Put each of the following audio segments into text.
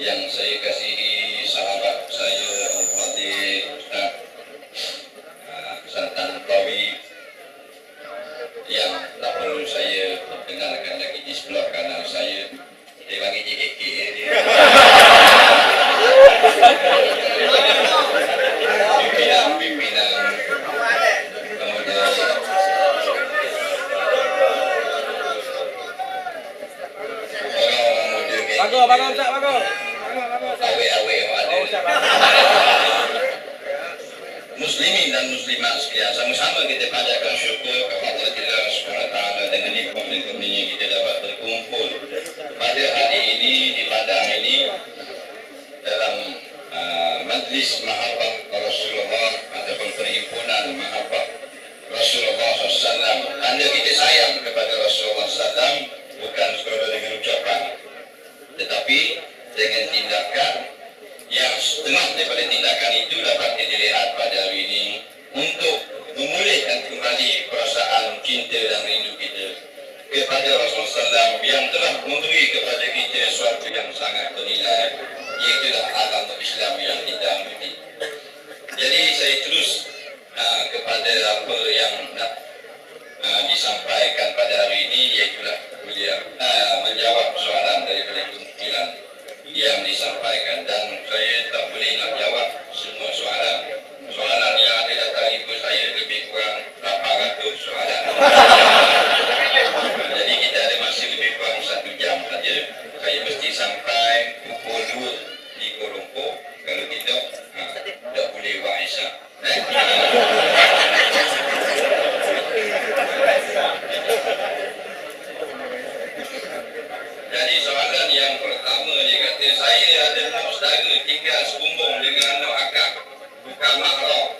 yang saya kasihi sahabat saya Al-Fadhil Ustaz Sultan Qawi, yang tak perlu saya dengarkan lagi di sebelah kanan saya, dia bagi JKK dia. Pimpinan kemudian orang-orang muda Bagus Ustaz, bagus. awe-awe yang ada, muslimin dan muslimat sekalian, sama-sama kita panjatkan syukur kepada Allah Subhanahu wa taala dengan nikmat dan karunia kita dapat berkumpul pada hari ini di padang ini dalam majlis mahabbah Rasulullah ataupun perhimpunan mahabbah Rasulullah SAW. Tanda kita sayang kepada Rasulullah SAW bukan sekadar dengan ucapan, tetapi dengan tindakan yang setengah daripada tindakan itu dapat dilihat pada hari ini untuk memulihkan kembali perasaan cinta dan rindu kita kepada Rasulullah SAW yang telah memberi kepada kita sesuatu yang sangat bernilai, iaitulah agama Islam yang kita ikuti. Jadi saya terus kepada apa yang nak disampaikan pada hari ini, iaitulah beliau menjawab soalan daripada kumpulan yang disampaikan, dan saya tak boleh nak jawab semua soalan yang ada datang ibu saya lebih kurang 800 soalan. Jadi kita ada masih lebih kurang 1 jam saja. Saya mesti sampai pukul 2 di Kuala Lumpur. Kalau tidak tak boleh buat Isyak. Jadi soalan yang pertama, dia kata saya ada anak saudara tinggal sebumbung dengan anak akak bukan mahram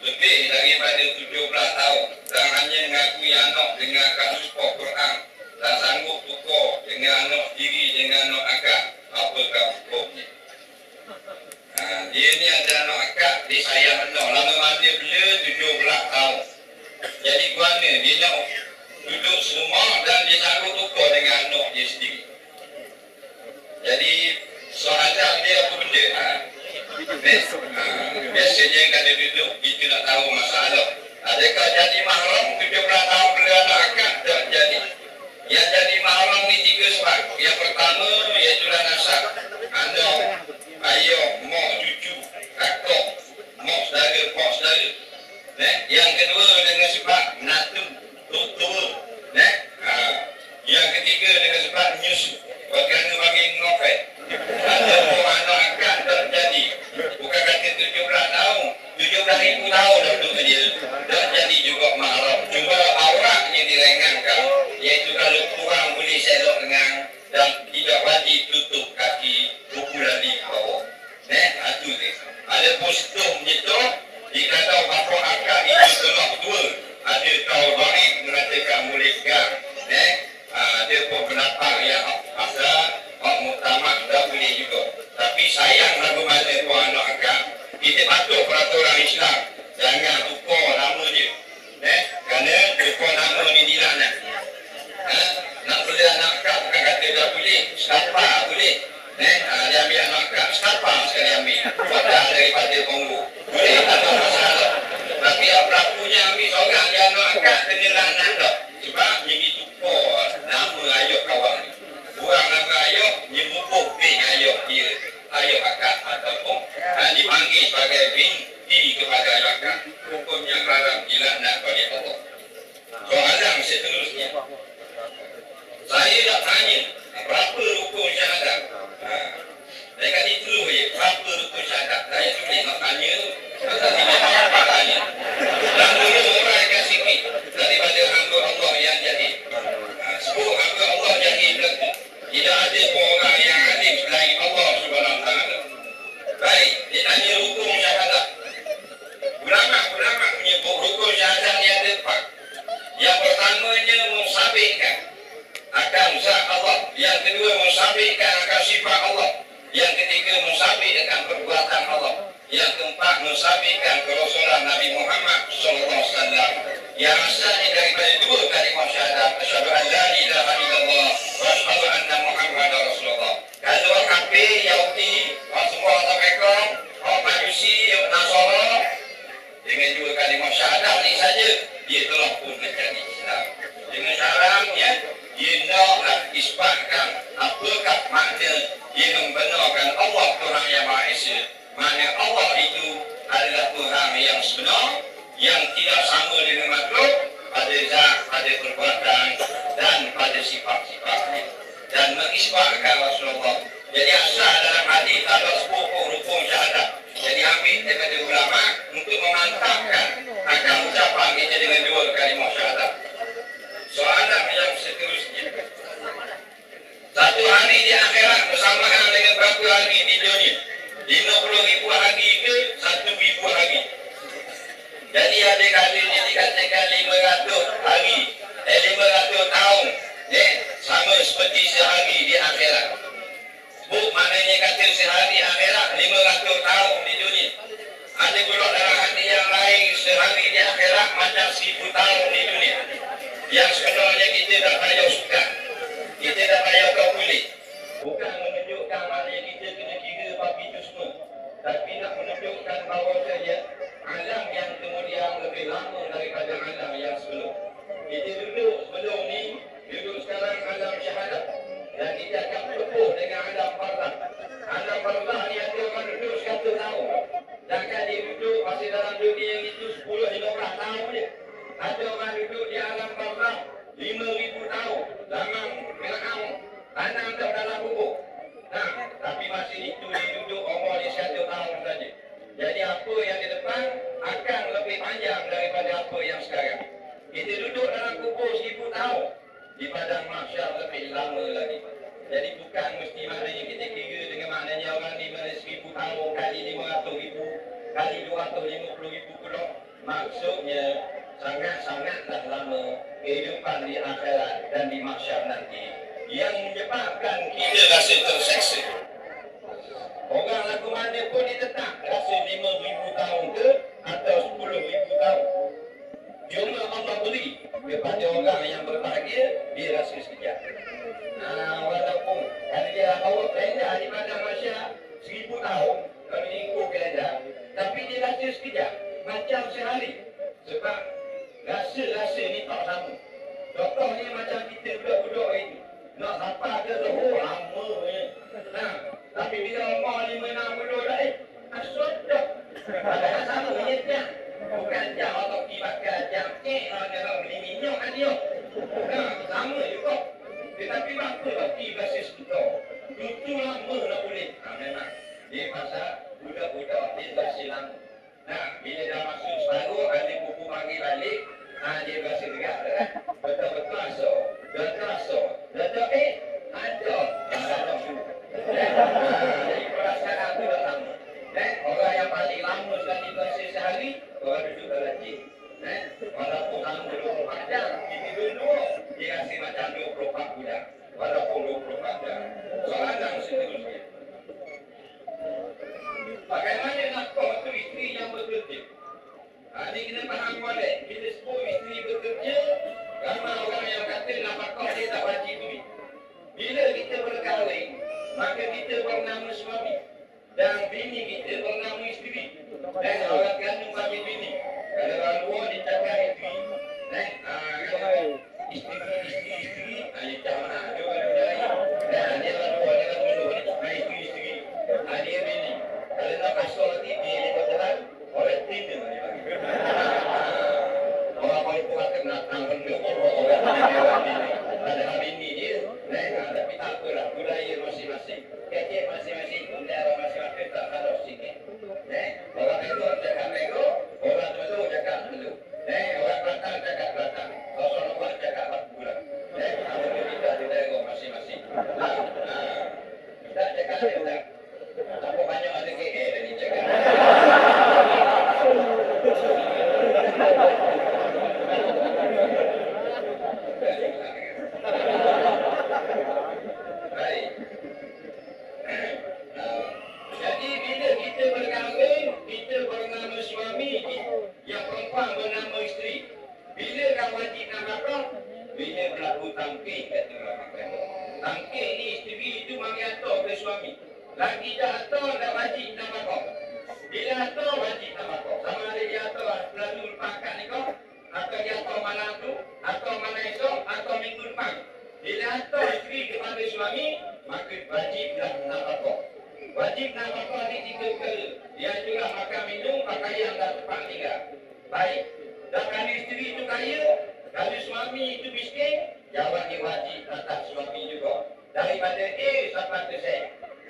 lebih daripada 17 tahun dan hanya mengakui anak dengan kasus Quran dan sanggup tukar dengan anak sendiri dengan anak akak, apakah hukumnya? Dia ni ada anak akak, dia sayang anak lama mana bila 17 tahun. Jadi mana dia nak duduk semua dan dia sanggup tukar dengan anak dia sendiri. Jadi soalan dia apa benda? Biasanya kalau duduk kita nak tahu masalah. Adakah jadi mahram 17 tahun bila anak akak? Tak jadi. Yang jadi mahram ni 3 sebab. Yang pertama iaitu nasab. Anak, ayah, mak, cucu, kakak, mak saudara, pak saudara. Yang kedua dengan sebab menantu, tua. Yang ketiga dengan sebab menyusu. Kerana bagi ngofet. Ada pun anak akak tak jadi. Bukan kata 17 tahun. 17,000 tahun dah duduk dia. Tak jadi juga mahram. Cuma auratnya direngankan. Iaitu kalau kurang boleh selok dengan dan tidak wajib tutup kaki pukulan di bawah. Itu dia. Ada pun setuh menyetuh. Dikata bapa akak itu telah tua. Ada tahu baik mengatakan boleh pegang. Ada pun pendapat yang asal Pak Muktamad tak boleh juga. Tapi sayang lagu mana pun anak akak, kita patuh peraturan Islam. Jangan tukar nama dia. Kerana tukar nama ni dilaknat. Nak beli anak akak bukan kata tak boleh. Setapa boleh. Dia ambil anak akak, setapa sekali ambil. Padahal daripada Kongo. Boleh, tak ada masalah. Tapi yang berlakunya ambil seorang dia anak akak kena laknat tak. Sebab jadi tukar nama ayah kawan ni. Kurang nama ayah, nyemubuh bin ayah dia. Ayah akak ataupun dipanggil sebagai binti kepada ayah akak. Hukum yang haram dilaknat oleh Allah. Soalan seterusnya. Saya nak tanya, berapa rukun syahadat? Saya kata itu je, berapa rukun syahadat? Saya tulis nak tanya, tadi memang tak tanya. Dan dulu orang akan sikit daripada hamba Allah yang jahil. Sebut hamba Allah jahil berlaku. Tidak ada orang yang alim selain Allah Subhanahu wa taala. Baik, dia tanya rukun syahadat. Ulama-ulama menyebut rukun syahadat yang ada 4. Yang pertamanya mensabitkan akan zat Allah. Yang kedua mensabitkan akan sifat Allah. Yang ketiga mensabitkan perbuatan Allah. Yang keempat mensabitkan kerasulan Nabi Muhammad SAW. Yang asalnya daripada 2 kalimah syahadat. Asyhadu an la ilaha illallah wa asyhadu anna Muhammadar Rasulullah. Kalau kafir Yahudi saja dia telah pun menjadi Islam. Dengan syaratnya dia naklah isbatkan apakah makna dia membenarkan Allah Tuhan yang Maha Esa. Mana Allah itu adalah Tuhan yang sebenar, yang tidak sama dengan makhluk, pada zat, pada perbuatan dan pada sifat-sifatnya. Dan mengisbatkan Rasulullah. Jadi asal dalam hadis ada 10 rukun syahadat. Jadi ambil daripada ulama untuk memantapkan akan ucapan kita dengan 2 kalimah syahadat. Soalan yang seterusnya. Satu hari di akhirat bersamaan dengan berapa hari di dunia? 50,000 hari ke 1,000 hari? Jadi ada kalinya dikatakan 500 hari, 500 tahun. Sama seperti sehari di akhirat. Maknanya kata sehari akhirat 500 tahun di dunia. Ada pula dalam hadis yang lain sehari di akhirat macam 1000 tahun di dunia. Yang sebenarnya kita tak payah suka, kita tak payah kau kulit. Bukan menunjukkan maknanya kita kena kira bab itu semua, tapi nak menunjukkan bahawa saja alam yang kemudian lebih lama daripada alam yang sebelum. Kita duduk sebelum ni, duduk sekarang alam syahadat, dan kita akan bertemu dengan alam barzah. Alam barzah ni ada orang duduk 100 tahun. Jangan dia duduk masih dalam dunia yang itu 10-15 tahun je. Ada orang duduk di alam barzah 5,000 tahun. Zaman Fir'aun tanam dah dalam kubur. Nah, tapi masih itu dia duduk umur dia 100 tahun saja. Jadi apa yang di depan akan lebih panjang daripada apa yang sekarang. Kita duduk dalam kubur 1000 tahun. Di padang mahsyar lebih lama lagi. Jadi bukan mesti maknanya kita kira dengan maknanya orang di mana 1000 tahun kali 500,000 kali 250,000 pula. Maksudnya sangat-sangatlah lama kehidupan di akhirat dan di mahsyar nanti yang menyebabkan kita rasa terseksa. Orang lagu mana pun dia tetap rasa 5,000 tahun ke atau 10,000 tahun. Cuma Allah beri kepada orang yang berbahagia, dia rasa sekejap. Walaupun kalau dia bawa kalender di padang mahsyar 1000 tahun, kalau dia ikut kalender, tapi dia rasa sekejap, macam sehari. Sebab rasa-rasa ni tak sama. Contohnya macam kita budak-budak itu, nak sampai ke Zohor lama je. Tapi bila umur 5-6 budak dah, asal dah. Padahal sama je jam. Bukan jam atau kibakar jam. Kalau beli minyak kan dia. Sama juga. Tetapi apa lagi basis kita? Itu lama nak boleh. Memang. Dia pasal budak-budak dia basis lama. Bila dah masuk separuh, ada buku panggil balik, dia basis tegak. Betul-betul asal. Dah terasa. Dah tak ada. Ada tu. Jadi perasaan tu dah sama. Orang yang paling lama sekali basis sehari, orang duduk dalam jin. Walaupun lama 24 jam, kita duduk, dia rasa macam 24 bulan. Walaupun 24 jam. Soalan seterusnya. Bagaimana nak kau tu isteri yang bekerja? Ini kena faham balik. Bila sebut isteri bekerja, ramai orang yang kata nafkah dia tak wajib duit. Bila kita berkahwin, maka kita bernama suami. Dan bini kita bernama isteri. Dan orang kandung bagi bini. Kalau orang luar dia cakap isteri. Isteri. Dia cakap dia orang lain. Dan dia orang luar, dia orang luar. Isteri. Dia bini. Kalau nak kasut lagi, dia lepas jalan. Orang tina dia bagi. Orang paling kuat nak tanggung orang bini. Ada bini dia. Tapi tak apalah. Budaya masing-masing. Kecil masing-masing. Budaya masing-masing tak kalau sikit. Orang itu cakap mego. Orang tu cakap dulu. Orang Kelantan cakap Kelantan. Orang luar cakap bulan. Apa kita di daerah masing-masing. Tak cakap dia. Apa banyak ada KL ni cakap. Baik. Jadi bila kita berkahwin, kita bernama suami, yang perempuan bernama isteri. Bila dah wajib nafkah, bila berlaku tamkin kata ulama kata. Tamkin ni isteri itu mari hantar ke suami. Lagi dah hantar dah wajib nafkah. Bila hantar wajib nafkah. Sama ada dia hantar lalu lepas akad nikah Bila hantar isteri kepada suami, maka wajiblah nafkah. Wajib nafkah di 3 perkara. Yang juga makan minum, pakaian dan tempat tinggal. Baik. Dan kalau isteri itu kaya, kalau suami itu miskin, jawabnya wajib atas suami juga. Daripada A sampai ke Z.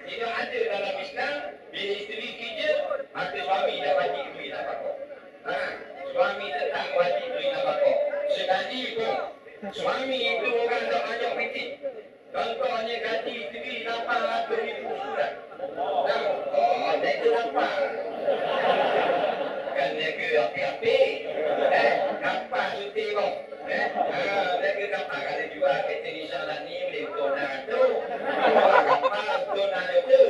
Tidak ada dalam Islam, bila isteri kerja, maka suami dah wajib beri nafkah. Suami tetap wajib beri nafkah. Sekali pun, suami itu orang tak banyak fikir. Contohnya gaji isteri 800,000 sebulan. Mereka dapat. Kan mereka api-api. Dapat cuti pun. Mereka dapat kalau jual kereta Nissan lah ni, boleh betul nak tu. Dapat betul nak tu.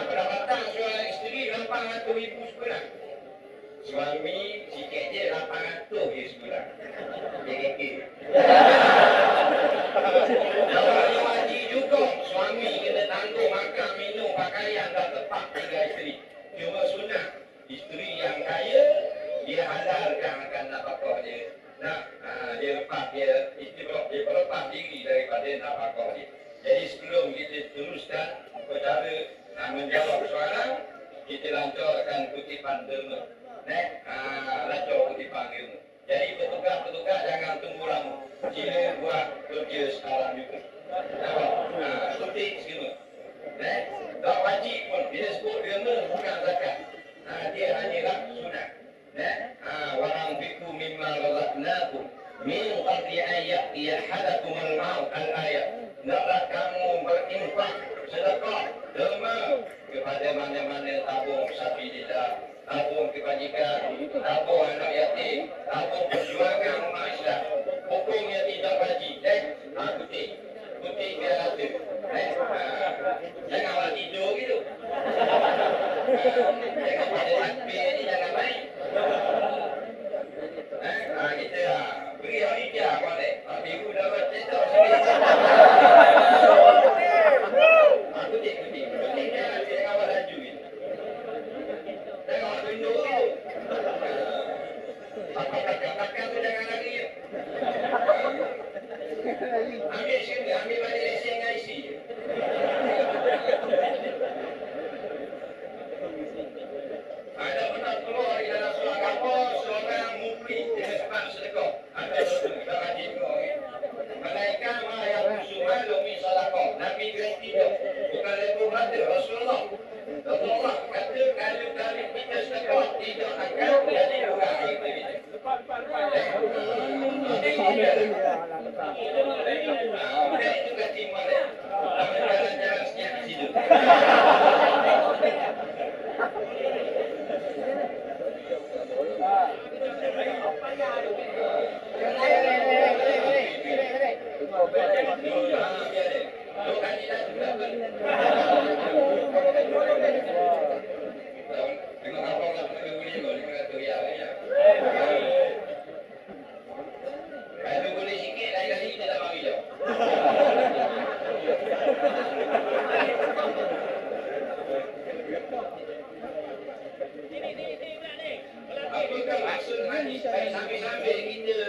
Pendapatan seorang isteri 800,000 sebulan. Suami sikit je 800 je sebulan. JKK. Jawabnya wajib juga. Suami kena tanggung makan, minum, pakaian dan tempat tinggal isteri. Cuma sunat. Isteri yang kaya, dia halalkan akan nafkah dia. Dia lepas dia berlepas diri daripada nafkah dia. Jadi sebelum kita teruskan perkara menjawab soalan, kita lancarkan kutipan derma. Lancar kutipan derma. Jadi petugas-petugas jangan tunggu lama. Sila buat kerja sekarang juga. Kutip semua. Tak wajib pun. Bila sebut derma bukan zakat. Dia hanyalah sunat. Warang fiku mimma razaqnakum min qabli an ya'tiya ahadakumul maut al-ayat. Hendaklah kamu berinfak sedekah derma kepada mana-mana tabung sabilillah, tabung kebajikan, tabung anak yatim, tabung perjuangan umat Islam. Hukumnya tidak wajib. Kutip biar ada. Jangan awak tidur gitu. Jangan pada takbir ni, jangan main. Kita beri hadiah boleh. Biru dapat cetak sini. Kutip jangan awak laju gitu. Jangan awak tunduk gitu. Apa belakang tu jangan lagi. Ambil sini, ambil balik lesen dengan isi. Ada pernah keluar di dalam surah kapal seorang mukmin dengan sebab sedekah. Ada tak wajib kau. Malaikat yang usuhan lumi salakah. Nabi garanti tu. Bukan lebih berada Rasulullah. Rasulullah kata kalau kita sedekah tidak akan jadi orang itu. Itu ganti malam. Jalan-jalan senyap di situ. Kalau boleh sikit, lain-lain kita tak bagi jauh. Apakah maksud hadis sambil-sambil kita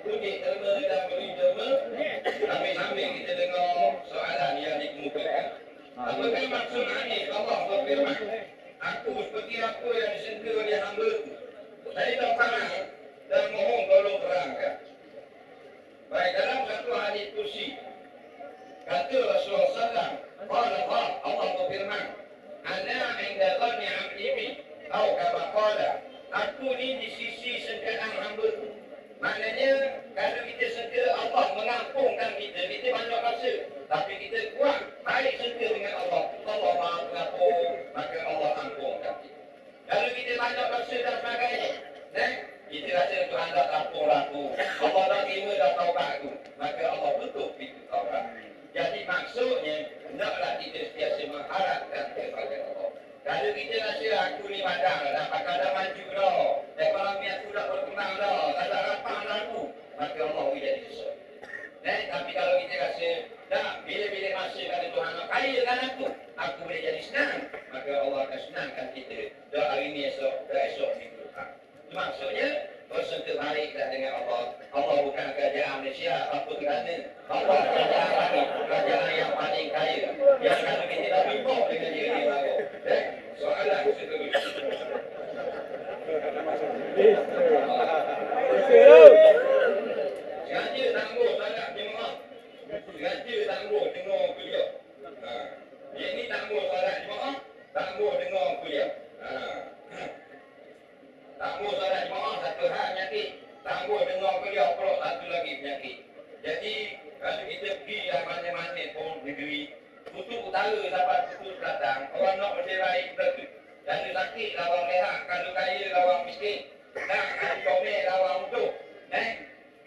kutip derma dan beri derma, sambil-sambil kita dengar soalan yang dikemukakan. Apakah maksud hadis Allah berfirman, aku seperti apa yang disangka oleh hamba-Ku. Saya tak faham dan mohon tolong terangkan. Baik, dalam satu hadis kursi kata Rasulullah SAW, Allah berfirman, ana inda dhanni 'abdi bi, atau kama qala, aku ni di sisi sangkaan hamba-Ku. Maknanya kalau kita sangka Allah mengampunkan kita banyak rasa, tapi kita kuat baik sangka dengan Allah Maha Pengampun, maka Allah ampunkan kita. Kalau kita banyak rasa dan sebagainya, kita rasa Tuhan dah ampun aku, Allah dah terima dah taubat aku, maka Allah tutup pintu taubat. Jadi maksudnya hendaklah kita sentiasa mengharapkan kepada Allah. Kalau kita rasa aku ni padang dah, pakar dah maju dah, ekonomi aku dah berkembang dah, tak ada rapang dah aku, maka Allah boleh jadi susah. Tapi kalau kita rasa dah, bila-bila masa kalau Tuhan nak kayakan aku boleh jadi senang, maka Allah akan senangkan kita. Dah hari ni esok, dah esok minggu depan. Maksudnya langsung terbaik dengan Allah. Allah bukan kerajaan Malaysia, apa kerana Allah kerajaan kami, kerajaan yang paling kaya. Yang kalau kita dah bimbang dengan diri baru. Soalan seterusnya. Sengaja tangguh salat jemaah. Sengaja tangguh dengar kuliah. Yang ni tangguh salat jemaah, tangguh dengar kuliah. Tangguh salat jemaah satu hal penyakit, tangguh dengar kuliah pula satu lagi penyakit. Jadi kalau kita pergi mana-mana pun negeri, kutub utara sampai kutub selatan, orang nak bercerai betul. Kalau sakit lawan rehat, kalau kaya lawan miskin, kalau comel lawan utuh.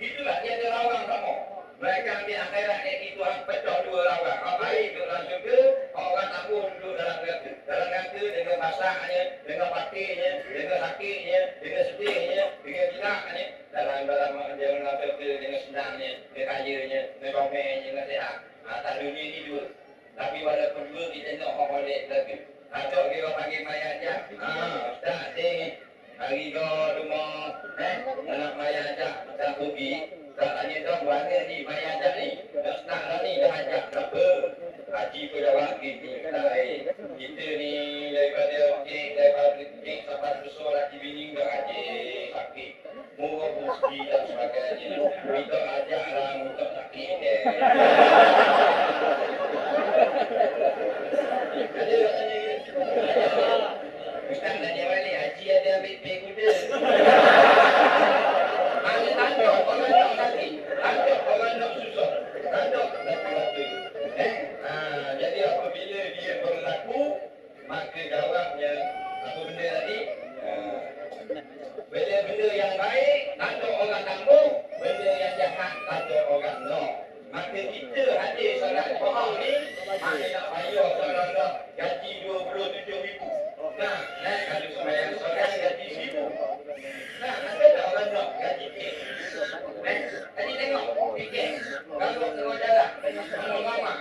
Itulah dia ada lawang sama. Mereka ambil akhirat ni Tuhan pecah dua lawang. Orang baik duduk dalam syurga, orang takut duduk dalam neraka. Dalam neraka dengan basahnya, dengan pakainya, dengan sakitnya, dengan sedihnya, dengan bilaknya. Dalam neraka dengan senangnya, dengan kayanya, dengan romelnya, dengan sehat. Tak dunia ni dua. Tapi walaupun dua kita nak orang balik neraka. Atau kita panggil mayat je. Ustaz ni. Hari kau rumah, anak mayat ajak, tak pergi. Tak tanya dong, mana ni mayat ajak ni? Dah start dah ni, dah ajak. Kenapa? Haji pun jawab, kita ni daripada kek sampai besar laki bini dah haji sakit. Murah bukti dan sebagainya. Minta ajak lah, minta sakit dia. Ada katanya gitu. Ustaz tanya balik, haji ada ambil pay kuda. Mana tanduk orang nak sakit, tanduk orang nak susah, tanduk laki-laki. Jadi apabila dia berlaku, maka jawabnya apa benda tadi? Benda yang baik, tanduk orang tanggung, benda yang jahat, tanduk orang no. Maka kita hadir solat jemaah ni, mana nak bayar solat gaji 27,000. Nah, kalau sembahyang solat gaji 1,000. Nah, ada tak orang nak gaji kek? Tadi tengok kek. Kalau tengok jalan, lama-lama.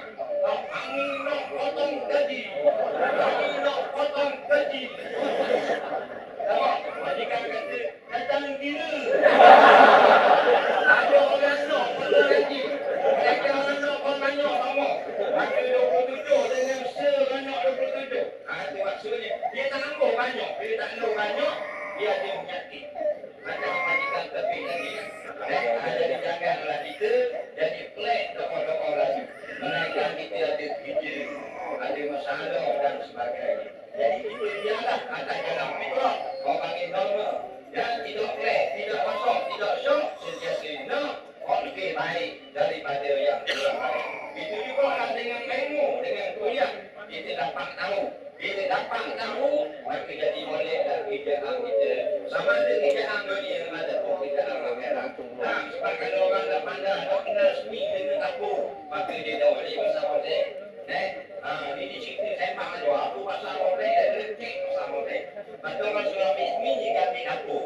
Angin nak potong gaji. Angin nak potong gaji. Tengok, majikan kata, datang kira. Ada orang nak potong gaji. Mereka orang nak potong banyak sama. Maka 27 dengan orang nak 27. Itu maksudnya, dia tak nampak banyak. Bila tak nampak banyak, dia ada penyakit. Macam majikan tepi tadi. Jadi janganlah kita jadi pelik doa-doa lagi. Menaikkan kita ada kerja, ada masalah dan sebagainya. Jadi kita biarlah atas jalan fitrah. Orang panggil normal. Dan tidak pelik, tidak masuk, tidak syok. Sentiasa nak lebih baik daripada yang kurang baik. Itu juga lah dengan ilmu, dengan kuliah. Kita dapat tahu. Bila dapat tahu, maka jadi bolehlah kerjaan kita. Sama ada kerjaan dunia ataupun kerjaan akhirat. Sebab kalau orang dah pandai, dah kenal semi dengan aku, maka dia dah boleh pasal boleh. Ini cerita sembang aja. Aku pasal boleh, dia lecek pasal boleh. Lepas orang suruh ambil semi, dia ambil aku.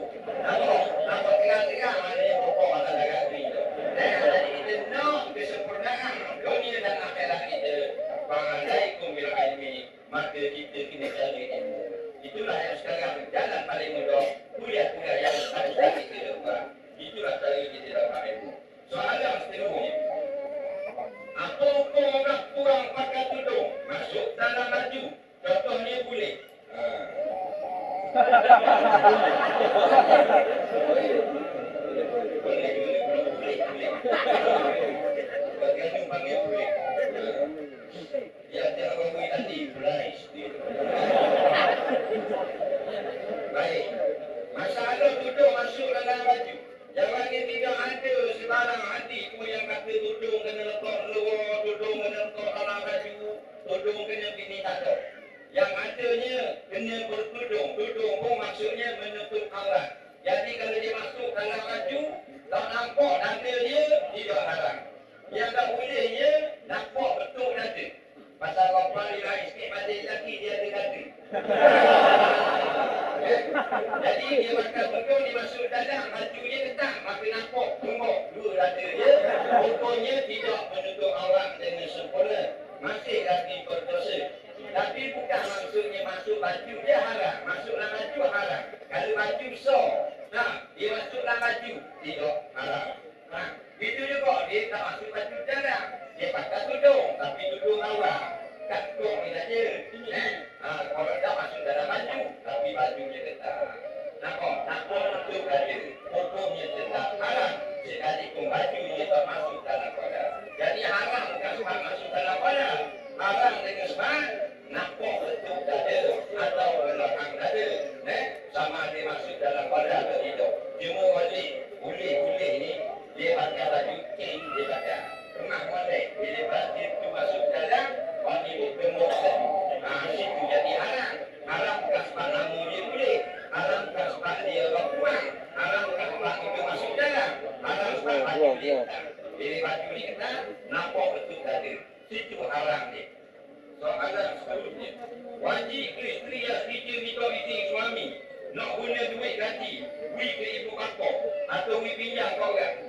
Nampak terang-terang ada yang pokok atas agak semi tu. Jadi kita nak kesempurnaan dunia dan akhirat kita. Fa'alaikum bil ilmi. Maka kita kena cari ilmu. Itulah yang sekarang jalan paling mudah. Kuliah-kuliah yang paling kita dapat. Itulah cara kita dapat ilmu. Soalan seterusnya. Apa hukum orang kurang pakai tudung masuk dalam baju? Contohnya boleh. Boleh. Bagian panggil boleh. Dia ada orang tadi berais dia. Baik. Masalah tudung masuk dalam baju. Jangan tidak ada sebarang hati pun yang kata tudung kena letak luar, tudung kena letak dalam baju, tudung kena bini tak ada. Yang adanya kena bertudung. Tudung pun maksudnya menutup aurat. Jadi kalau dia masuk dalam baju, tak nampak dada dia, tidak haram. Yang tak bolehnya, nampak betul dada. Pasal perempuan dia lain sikit pada lelaki dia ada dada. Jadi dia makan betul, dia masuk dalam, bajunya ketat, maka nampak tumbuk dua dada dia. Hukumnya tidak menutup aurat dengan sempurna. Masih lagi berdosa. Tapi bukan maksudnya masuk baju dia haram. Masuk dalam baju haram. Kalau baju besar, dia masuk dalam baju dia. Pilih baju ni kena nampak betul tadi. Situ haram dia. Soalan seterusnya. Wajib ke isteri yang setuju nikah isteri suami nak guna duit gaji, wi ke ibu bapa atau wi pinjam kau orang.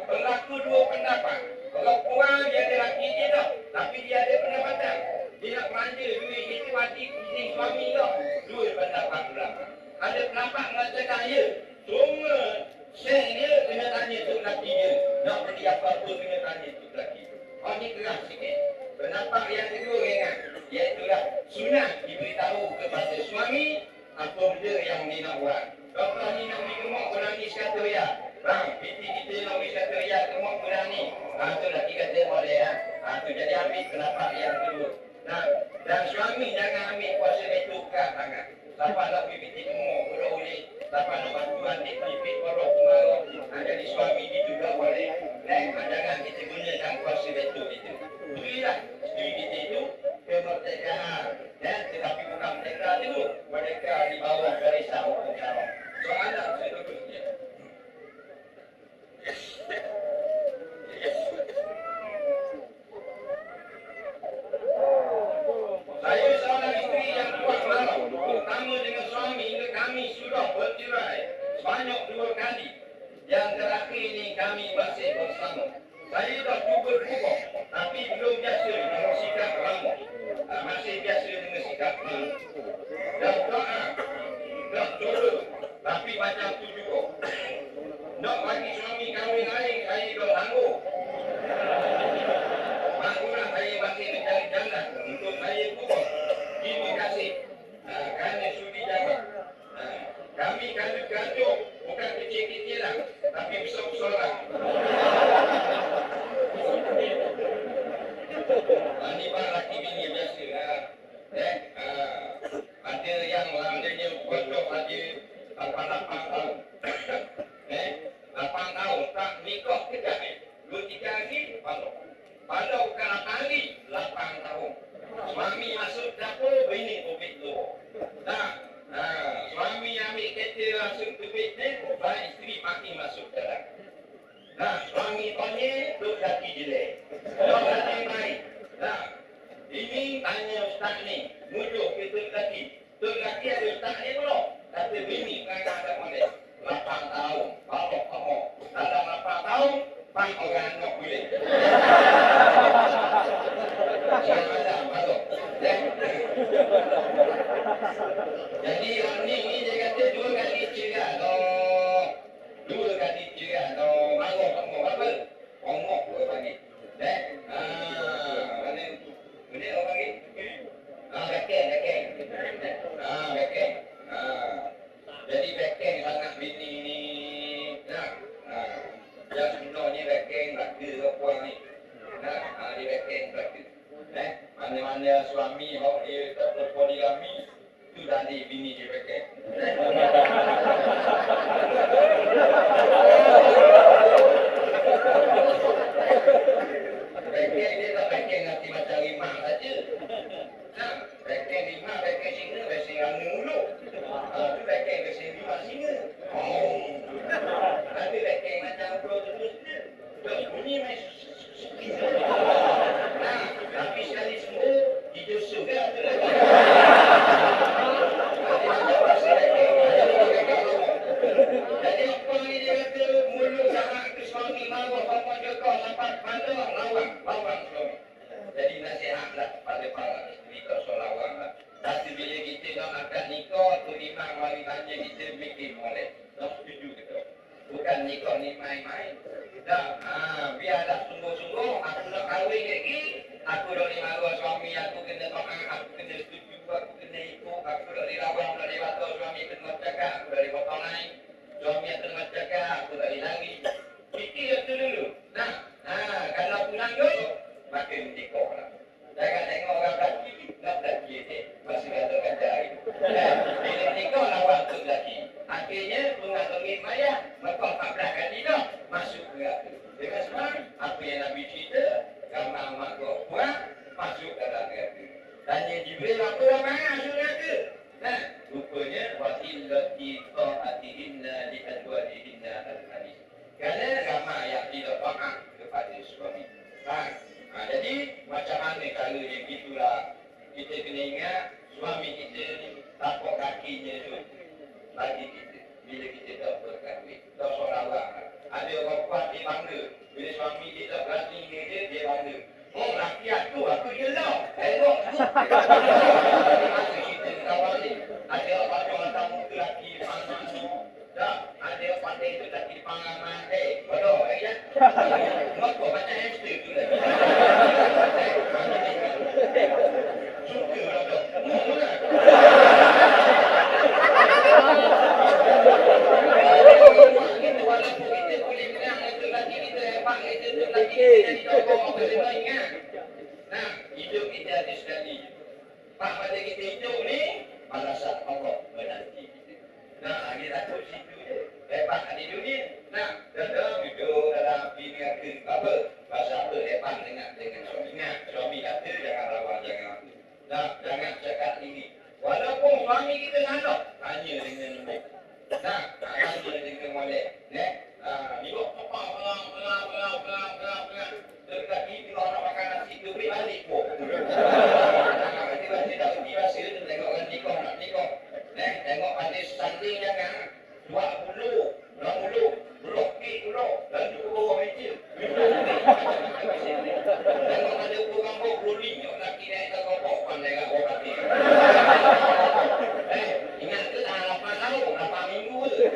Berlaku dua pendapat. Kalau kurang dia ada laki dia tak, tapi dia ada pendapatan. Dia nak belanja duit itu wajib isteri suami tak. Dua pendapat ulama. Ada pendapat mengatakan ya, semua sen dia kena tanya tu laki dia. Nak beli apa-apa kena tanya tu laki. Oh ni keras sikit. Pendapat yang kedua ingat, iaitulah sunat diberitahu kepada suami apa benda yang dia nak buat. Kalau ni nak pergi kemak berani sekata ya. Bang, kita nak pergi sekata ya kemak berani. Tu laki kata boleh ya. Tu jadi ambil pendapat yang kedua. Dan suami jangan ambil kuasa veto kat tangan. Siapa nak pergi piti kemak boleh boleh. Siapa nak bantuan dia pipit korok kemarau. Jadi suami dia juga boleh. Jangan kita gunakan kuasa veto itu. Berilah studi kita itu kemerdekaan. Tetapi bukan mereka itu. Mereka di bawah garisan hukum haram. Soalan seterusnya. Saya seorang isteri yang kuat malam. Pertama dengan suami hingga kami sudah bercerai sebanyak 2 kali. Yang terakhir ini kami masih bersama. Saya dah cuba berubah, tapi belum biasa dengan sikap lama. Masih biasa dengan sikap lama. Dah doa, dah coba, tapi macam tu juga. Nak bagi suami kahwin lain, saya dah tangguh. Maklumlah saya masih mencari jalan untuk saya berubah. Terima kasih kerana sudi jawab. Kami gaduh, bukan kecil-kecilan, tapi besar-besaran. Ini bang laki bini biasa. Ada yang lamanya bodoh aja 8 tahun. 8 tahun tak nikah kejap 2-3 hari pandau. Pandau bukan 8 hari, 8 tahun. Suami masuk dapur, bini topik tu. Suami ambil kereta masuk topik ni, dan isteri maki masuk dalam. Suami tanya, duk laki jelek. Duk laki baik. Ini tanya ustaz ni, mujuk ke duk laki. Duk laki ada ustaz ni belum? Kata bini perangai ada boleh. 8 tahun, balok kamu. Dalam 8 tahun, pak orang nak boleh. Jangan ada balok. Jadi orang ni dia kata 2 kali cerai loh. 2 kali cerai loh. Balok kamu apa? Ongok dia panggil. Mana? Mana orang panggil? Beken. Beken. Jadi beken sangat bini ni. Yang sebenarnya beken laki ke puan ni. Dia beken laki. Mana-mana suami dia tak berpoligami, tu dari bini dia beken. Beken dia tak beken nanti macam rimah saja. Beken rimah, beken singa, beken angin mulu. Tu beken beken rimah singa. Tapi beken macam pro tu. Bunyi macam tapi sekali semua hidup surga tu lah. Jadi apa ni dia kata mulut sangat ke suami marah bapa jaga sampai pandang lawang suami. Jadi nasihatlah pada para isteri tak solawang lah. Tapi bila kita nak akan nikah tu imam mari tanya kita mikir boleh. Tak setuju kita. Bukan nikah ni main-main. Biar dah sungguh-sungguh aku nak kahwin lagi. Aku dah marah suami aku kena taat, aku kena setuju, aku kena ikut, aku dah dilawan, dah dibatal suami kena cakap, aku dah dibatal lain. Suami yang kena cakap, aku dah dilari. Fikir itu dulu. Kalau aku nanggung, makin menikah lah. Jangan tengok orang lelaki, nak lelaki ni. Masih ada kacar itu. Bila menikah, lawan tu lelaki. Akhirnya, pengatungin maya, maka 14 kali dah, masuk ke aku. Dengan sebab, apa yang Nabi cerita, gambar mak kau buat, masuk dalam neraka. Tanya Jibril, apa ramai masuk neraka? Rupanya, وَإِلَّتِي طَاعَتِهِنَّ لِأَزْوَاجِهِنَّ الْحَدِيث. Kerana ramai yang tidak perempuan dia bangga. Bila suami dia tak berani dia bangga. Oh, laki aku je lah. Tengok tu. Masa kita kawan ni, ada orang hantar muka laki panggil semua. Tak, ada pandai tu laki panggil bodoh, kan? Maka macam hamster tu lagi. Suka lah tu. Walaupun kita boleh menang untuk laki kita hebat, kita untuk laki kita jadi tokoh, kita ingat. Nah, hidup kita ada sekali. Pak pada kita hidup ni, alasan Allah menanti kita. Nah, dia takut situ je. Hebat di dunia. Nah, dalam hidup, dalam dunia ke apa? Pasal apa hebat dengan suami. Ingat, suami kata jangan lawan, jangan apa. Nah, jangan cakap tinggi. Walaupun suami kita salah, tanya dengan lembut. Nah, tanya dengan molek. Ni kok apa pelang. Dekat ni orang makan nasi tu beri balik pun. Dia tak pergi rasa tu tengok kan nikah. Tengok ada sanding jangan. Buat bulu, buluk kek buluk. Lalu orang meja. Tengok ada orang bawa rolling. Yang laki naik ke kopok pandai kat orang hati. Ingat ke dah 8 tahun, 8 minggu tu.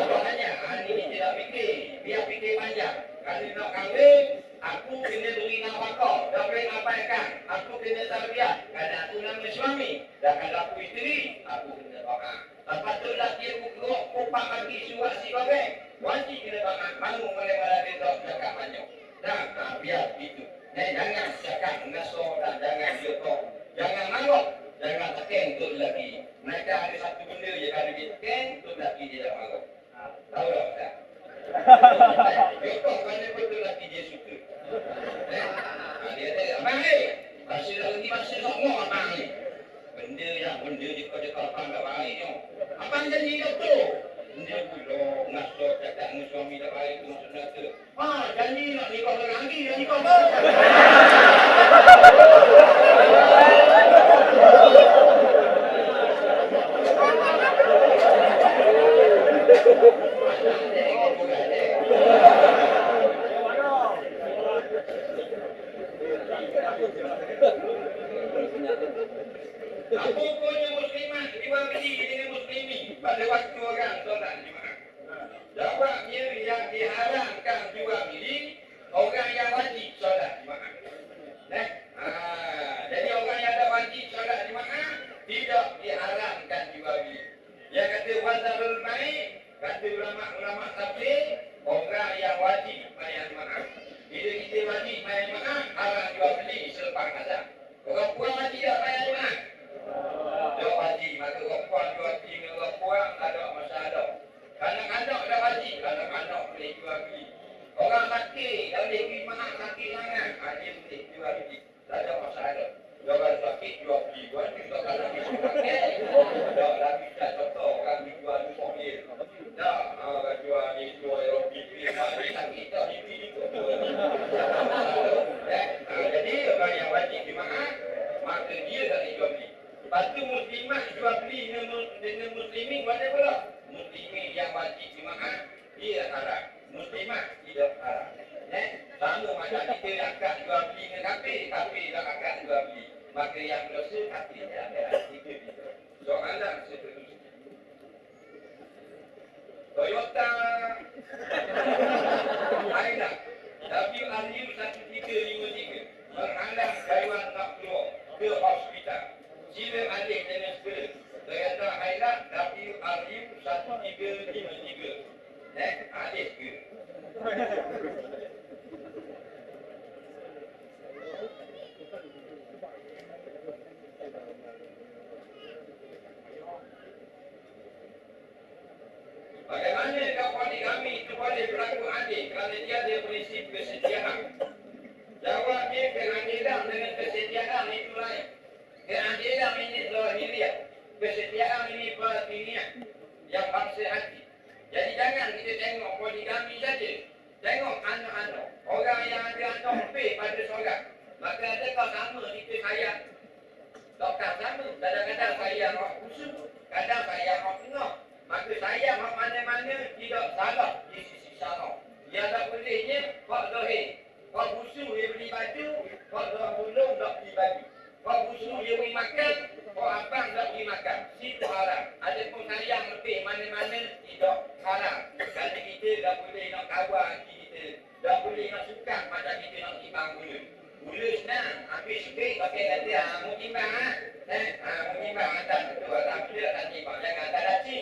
Maknanya, hari ni tidak fikir. Biar fikir panjang. Kalau nak kahwin, aku kena beri nafkah. Dah boleh abaikan. Aku kena tarbiyah. Kalau aku nama suami. Dan kalau aku isteri, aku kena doa. Lepas tu laki aku keluar, kupak kaki surat si bagai. Wajib kena doa. Malu mana-mana dia tak cakap banyak. Dah, biar begitu. Jangan cakap mengasor dan jangan diotong. Jangan marah. Jangan tekan untuk lelaki. Mereka ada satu benda je kalau dia tekan, untuk lelaki dia tak marah. Tahu tak tak? Contoh mana betul lelaki dia suka. Dia kata, abang ni, masa lagi masa semua abang ni. Benda je kau cakap abang tak baik ni. Abang janji doktor. Benda pula, ngasor cakap dengan suami tak baik tu maksudnya ke. Janji nak nikah lagi, nak nikah pun. Apa punya muslimat jual beli dengan muslimi pada waktu orang solat Jumaat. Jawabnya yang diharamkan jual beli orang yang wajib solat Jumaat. Jadi orang yang ada wajib solat Jumaat tidak diharamkan jual beli. Yang kata wazarul baik, kata ulama tafsir, orang yang wajib bayar Jumaat. Bila kita wajib bayar Jumaat, haram jual beli selepas azan. Orang puan wajib tak bayar Jumaat? Tak wajib, maka orang puan jual beli dengan orang puan tak ada masalah. Kanak-kanak dah wajib, kanak-kanak boleh jual beli. Orang sakit, dah boleh pergi mahal sakit sangat, dia boleh jual beli. Tak ada masalah. Orang sakit jual beli, wajib tak kalau dia sakit. Tak lagi tak contoh, orang jual mobil. Tak, orang jual ni jual aerobil, dia sakit tak, dia pergi ikut tu. Jadi orang yang wajib di mahal, maka dia tak boleh jual beli. Lepas tu muslimat jual beli dengan muslimin mana pula? Muslimin yang wajib di mahal, dia haram. Muslimat tidak haram. Sama macam kita akad jual beli dengan kafir tak akad jual beli. Maka yang berdosa kafir dia akad. Itu dia. Soalan seterusnya. Toyota Hilux WRU 1353 menghalang Taiwan nak keluar ke hospital. Sila alih dengan segera. Toyota Hilux WRU 1353. Alih segera. Bagaimana kau poligami itu boleh berlaku adil kerana dia ada prinsip kesetiaan? Jawabnya keadilan dengan kesetiaan itu lain. Keadilan ini zahiriah, kesetiaan ini batiniah yang bangsa hati. Jadi jangan kita tengok poligami saja. Tengok anak-anak. Orang yang ada anak lebih pada seorang. Maka adakah sama kita sayang? Takkan sama. Kadang-kadang sayang orang khusus. Kadang sayang orang tengah. Maka sayang orang mana-mana tidak salah di sisi sana. Dia tak boleh Pak Zahir. Pak Busu dia beli baju, Pak Zahulung tak beli baju. Pak Busu dia beli makan, Pak Abang tak beli makan. Situ haram. Ada pun sayang lebih mana-mana tidak haram. Kalau kita tak boleh nak kawan kita, tak boleh nak suka macam kita nak timbang bulu. Bulu senang, ambil sikit pakai kata, mau timbang mau timbang atas tu, atas tu tak timbang, jangan atas laci.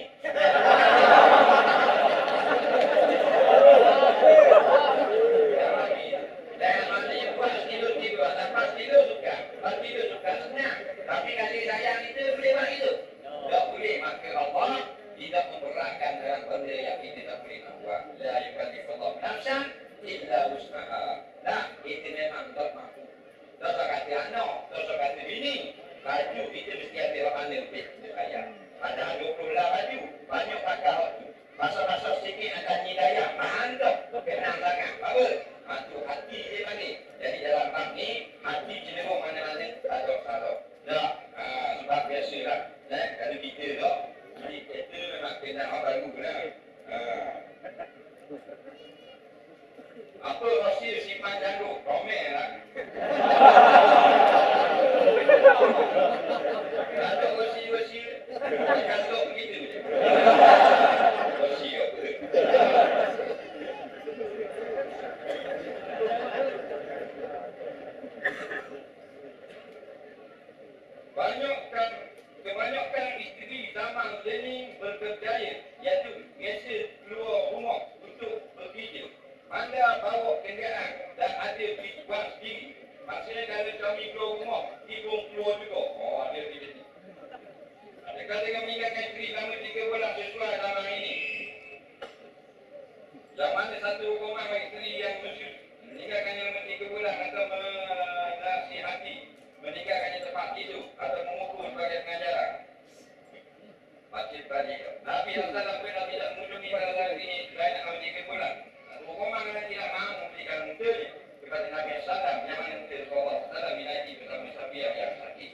Tapi kasih sayang itu boleh buat itu? Tak boleh, maka Allah tidak memberatkan dalam benda yang kita tak boleh nak buat. La yukallifullahu nafsan illa wus'aha. Nah, itu memang tak mampu. Tak kata anak, tak kata bini. Baju kita mesti ambil mana lebih sayang. Ada 20 lah baju, banyak pakai waktu. Masa-masa sikit akan hidayah, mahal tak? Kenang sangat. Apa? Itu hati dia balik. Jadi dalam bab ni, hati cenderung mana-mana tak. Tak, sebab biasalah. Kalau kita tak, jadi kereta memang kena orang baru lah. Apa rahsia simpan janggut? Romel lah. Tak ada rahsia-rahsia. Janggut begitu je. Rahsia apa? Kebanyakan isteri zaman ini berkerjaya, iaitu biasa keluar rumah untuk bekerja. Anda bawa kenderaan dan ada buat sendiri. Maksudnya kalau suami keluar rumah, ibu keluar juga. Oh, ada begitu. Adakah dengan meninggalkan isteri selama 3 bulan sesuai zaman ini? Yang mana satu hukuman bagi isteri yang meninggalkannya selama 3 bulan atau menasihati, meninggalkannya tempat tidur atau mengukur sebagai pengajaran? Masjid tadi. Nabi SAW pernah tidak mengunjungi pada saat ini selain dalam 3 bulan. Hukuman yang tidak mahu memberikan mutanya kepada Nabi SAW yang mana muta SAW minaiti bersama Sabiah yang sakit.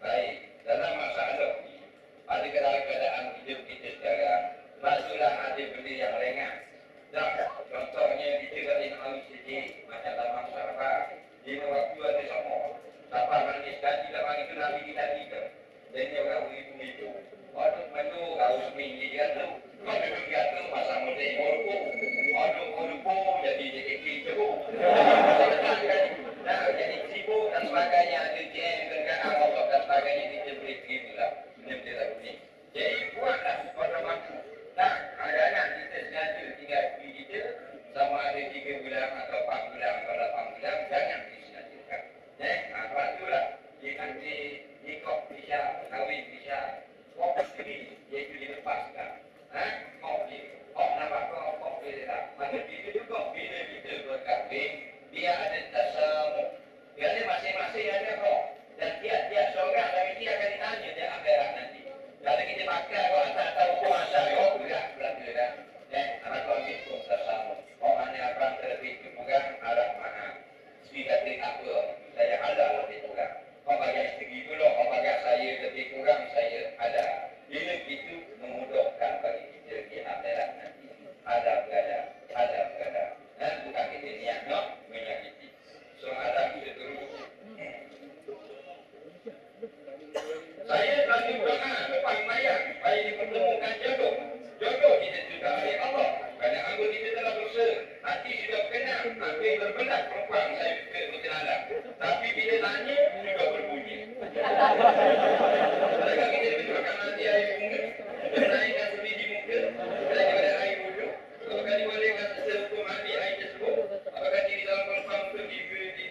Baik, dalam masalah ini ada keadaan hidup kita sekarang, maksudlah ada benda yang ringan. Dan contohnya kita kalau nak ambil sedikit macam dalam masyarakat, di waktu ada semua sabar manis dan tidak bagi itu Nabi kita tiga. Jadi orang begitu. Aduh, menu harus minggi dia tu. Kalau dia tu pasang muda morko. Aduh, morko jadi kecil. Nah, jadi sibuk dan sebagainya. Ada jam dengan Allah dan sebagainya. Kita boleh pergi pula. Benda-benda lagu ni. Jadi buatlah pada waktu. Nah, kadang-kadang kita sengaja tinggal pergi kita sama ada 3 bulan atau 4 bulan atau 8 bulan. Jangan disengajakan. Apa itulah. Dia nanti nikah bisa, kahwin bisa. Kau sendiri, iaitu dilepaskan. Kau dia. Kau nampak kau dia tak. Maka kita juga bila kita berkahwin, dia ada tasamu. Dia masing-masing ada kau. Dan tiap-tiap seorang dari dia akan ditanya dia akhirat nanti. Kalau kita makan kau tak tahu kau asal kau berat-berat dah. Anak kau ambil kau tasamu. Kau mana abang terlebih kemudian arah mana. Segi kata apa, saya halal lebih kurang. Kau bagi segi dulu, kau bagi saya lebih kurang, saya ada. Bila itu memudahkan bagi kita di akhirat nanti. Ada berada. Dan bukan kita niat nak menyakiti. So ada kita terus. Saya lagi berdoa lepas mayat, supaya dipertemukan jodoh. Jodoh kita juga oleh Allah. Kerana anggota kita telah berusaha. Hati sudah kenal, hampir berbelah perempuan saya berkenalan. Tapi bila tanya, juga berbunyi. Adakah kita dibentukkan nanti air bunga? Menaikkan suri di muka? Daripada air wuduk? Apakah dibolehkan sehukum mandi air tersebut? Apakah diri dalam perempuan untuk dibeli?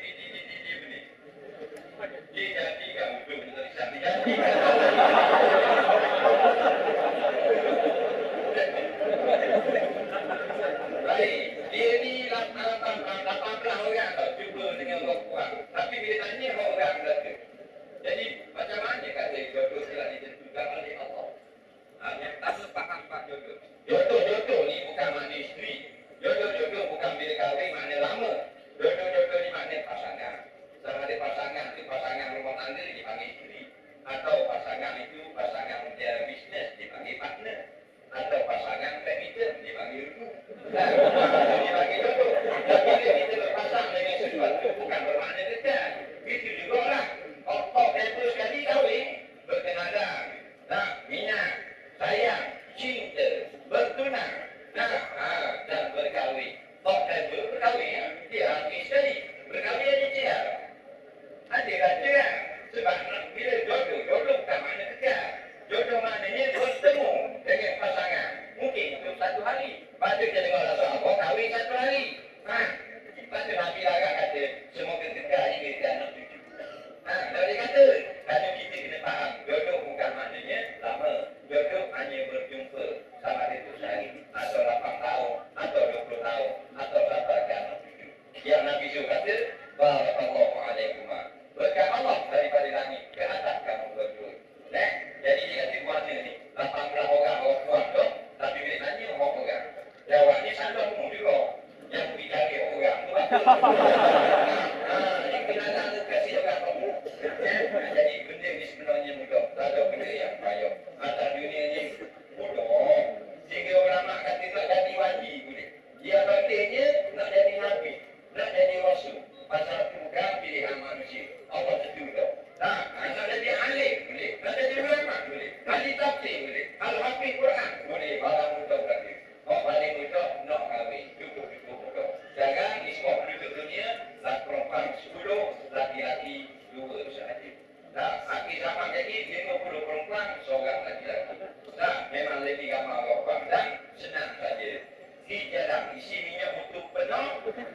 Dijadikan wuduk tulisan. Dijadikan. Baik, dia ni 18 orang tak cuba dengan perempuan. Tapi bila tanya orang kata. Jadi macam mana kata jodoh telah ditentukan oleh Allah. Yang pertama faham pak jodoh. Jodoh ni bukan makna isteri. Jodoh bukan bila kahwin makna lama. Jodoh ni makna pasangan. Sama ada pasangan itu pasangan rumah tangga dipanggil isteri. Atau pasangan itu pasangan dia bisnes dipanggil partner. Atau pasangan badminton dipanggil rumah. Dipanggil jodoh. Dan bila kahwin 1 hari. Lepas tu Nabi Larang kata, semoga kekal hingga dia anak cucu. Kalau dia kata, kalau kita kena faham, jodoh bukan maknanya lama. Jodoh hanya berjumpa sama ada tu sehari, atau 8 tahun, atau 20 tahun, atau sampai ke anak cucu. Yang Nabi suruh kata, barakallahu alaikum. Berkat Allah daripada langit ke atas kamu berdua. Jadi dia kata puasa ni 18 orang puas tu, tapi bila tanya orang. Jawabnya satu umum juga. Yang pergi cari orang tu apa? Yang kena tu kasih orang kamu. Jadi benda ni sebenarnya mudah. Tak ada benda yang payah. Atas dunia ni mudah. Sehingga orang mak kata nak jadi wali boleh. Dia baliknya nak jadi nabi, nak jadi rasul. Pasal tu bukan pilihan manusia. Allah setuju tau. Nak jadi alim boleh. Nak jadi ulama boleh. Ahli tafsir boleh. Al-Hafiz Quran boleh. Barang mudah berarti. Paling mudah nak kahwin. Cukup mudah. Jangan di semua penduduk dunia laki perempuan 10, laki-laki 2 sahaja. Akhir zaman jadi 50 perempuan, seorang laki-laki. Memang lebih ramai perempuan dan senang saja. Di jalan isi minyak untuk penuh,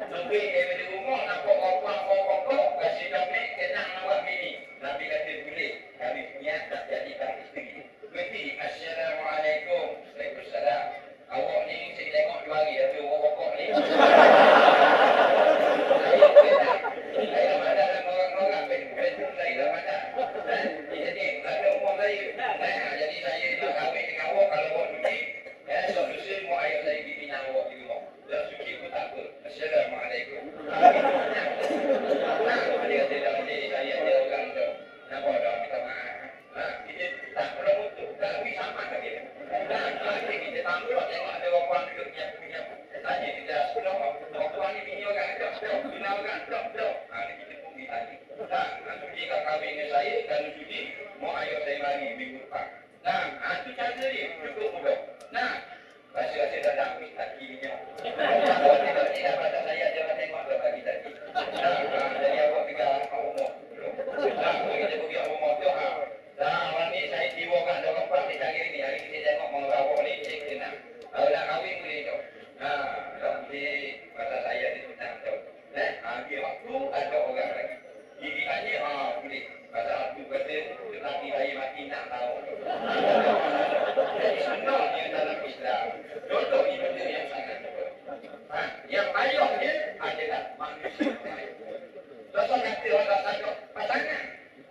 lebih daripada rumah nampak perempuan pokok, kasih domik, kenang awak bini. Nabi kata boleh, kami punya tak jadikan isteri. Berarti, Assalamualaikum. Waalaikumsalam. Awak ni saya tengok 2 hari tapi orang pokok ni. Saya Ramadan dan orang-orang betul saya Ramadan. Jadi ada umur saya. Jadi saya nak kahwin dengan awak kalau awak suci. Esok lusa mau ayah saya pergi bina awak di rumah. Dan suci pun tak apa. Assalamualaikum. Dia kata dalam diri saya ada orang tu. Nampak dah minta maaf. Kita tak perlu untuk tapi sama tak dia. Kita tangguh tengok ada orang duduk punya. Tanya kita sebelah orang ni bini orang tak. Bina orang tak. Kita pun pergi tanya. Suci kat kahwin dengan saya. Kalau suci mau ayah saya mari minggu depan. Itu cara dia. Cukup mudah. Rasa-rasa dah dah habis taki minyak. Kalau tidak ni dah pada saya jangan tengok dah bagi taki. Jadi awak pegang umur. Kita pergi umur tu. Orang ni saya tiwakan ada orang pun dia cari ni. Hari ni saya tengok mau awak ni saya kenal. Kalau nak kahwin boleh tu. Jadi pasal saya ni senang tu. Dia waktu ada orang lagi. Dia tanya boleh. Pasal aku kata lelaki saya mati 6 tahun. Jadi sebenarnya dalam Islam contoh ini benda yang sangat yang payahnya adalah manusia payah. Contoh kata orang kata pasangan.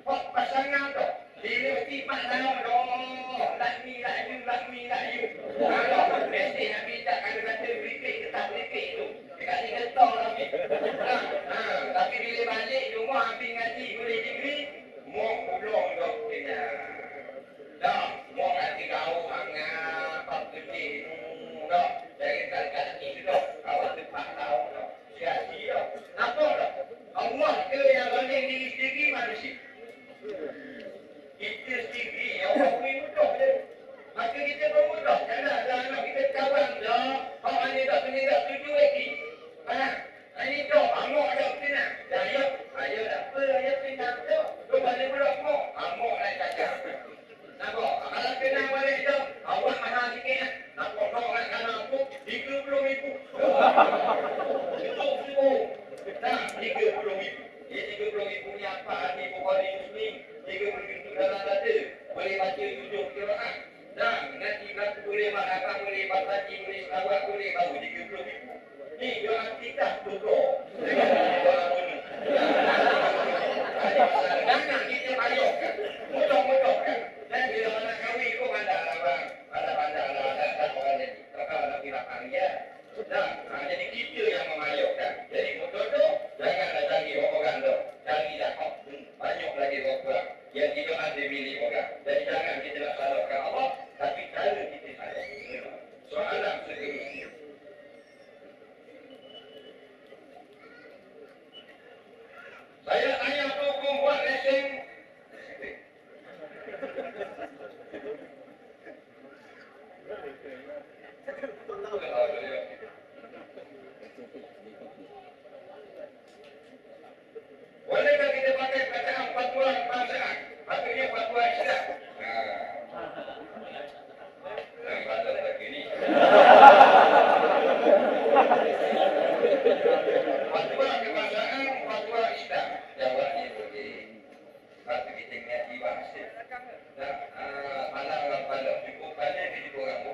Pasangan tu dia mesti 4 tahun like you. Kalau mesti Nabi tak kata beripik tetap beripik tu. Dekat ni getah lagi. Tapi bila balik rumah habis ngaji boleh degree mau pulang dok kena. Mau nanti kau hangat pak gede dok. Jangan kali-kali ni dok. Awak tu 4 tahun dok. Sia-sia dok. Nampak dok? Allah ke yang banding diri sendiri manusia. Kita sendiri yang orang mudah je. Maka kita pun mudah. Jangan ada anak kita kawan dah. Awak ni tak kena tak setuju lagi. Ini dok. Amok dah kena. Ayah tak apa. Ayah kena dok. Tu balik pula amok. Amok naik kacang. Nampak? Kalau kena balik dok. Awak mahal sikit. Nampak dok nak kena aku. 30,000. Cukup semua. 30,000. Dia 30,000 ni apa? Ni Bukhari Muslim. 30,000 dalam dada. Boleh baca 7 qiraat. Nanti boleh makan, boleh baca, boleh selawat, boleh baru 30,000. Ni doa kita tutup. Jangan kita payahkan. Mudah-mudah kan. Dan bila mana kahwin pun pandang lah. Pandang lah. Tak orang jadi. Kalau nak bilang dia. Jadi kita yang memayahkan. Jadi betul-betul janganlah cari orang tu. Carilah banyak lagi orang yang tidak ada milik orang. Jadi jangan kita nak salahkan Allah, tapi cara kita salah. Soalan seterusnya. Saya tanya hukum buat lesen. Fatwa kebangsaan, fatwa Islam. Jawabnya begini. Satu kita ngaji bahasa. Nah, mana orang pada cukup pada di cukup kamu.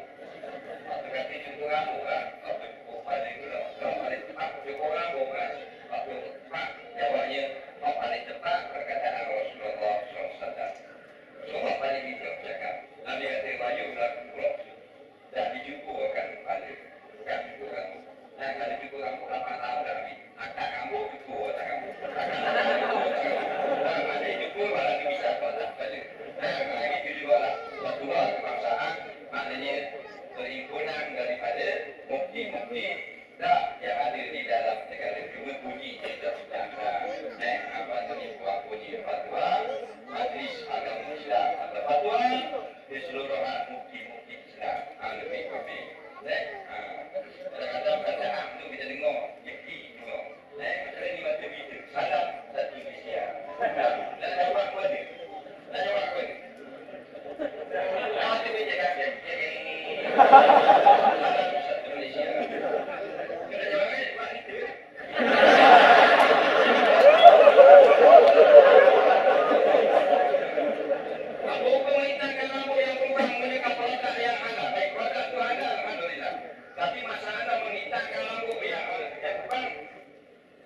Atau kata cukup kamu kan? Atau cukup pada itu lah. Kalau paling tepat cukup kamu kan? Atau tepat jawabnya. Kalau paling tepat perkataan Rasulullah SAW. Semua paling bijak cakap. Nabi kata baju belakang pulau. Dan dicukup-kan pada. Bukan cukup kamu. Nah, kalau cukup kamu, apa tahu dah Nabi. Akak kamu cukup tak kamu. Akak kamu cukup tak kamu. Nah, ada cukup malah bisa kau tak pada. Nah, itu juga lah. Fatwa kebangsaan maknanya perhimpunan daripada mufti-mufti yang ada di dalam negara. Cuma bunyi kita tidak apa tadi buat bunyi fatwa Majlis Agama Islam atau fatwa di seluruh mufti-mufti Islam. Lebih kurang. Kadang-kadang bacaan tu kita dengar mufti dengar. Macam ni macam itu. Salam satu Malaysia. Nak jawab apa ni? Nak jawab apa ni? Macam ni cakap dia. Salam satu Malaysia. Kena jawab ni buat itu. Apa pemerintahkan lampu yang kurang menekan produk yang ada. Baik produk tu ada, alhamdulillah. Tapi masalah menghitangkan lampu yang kurang.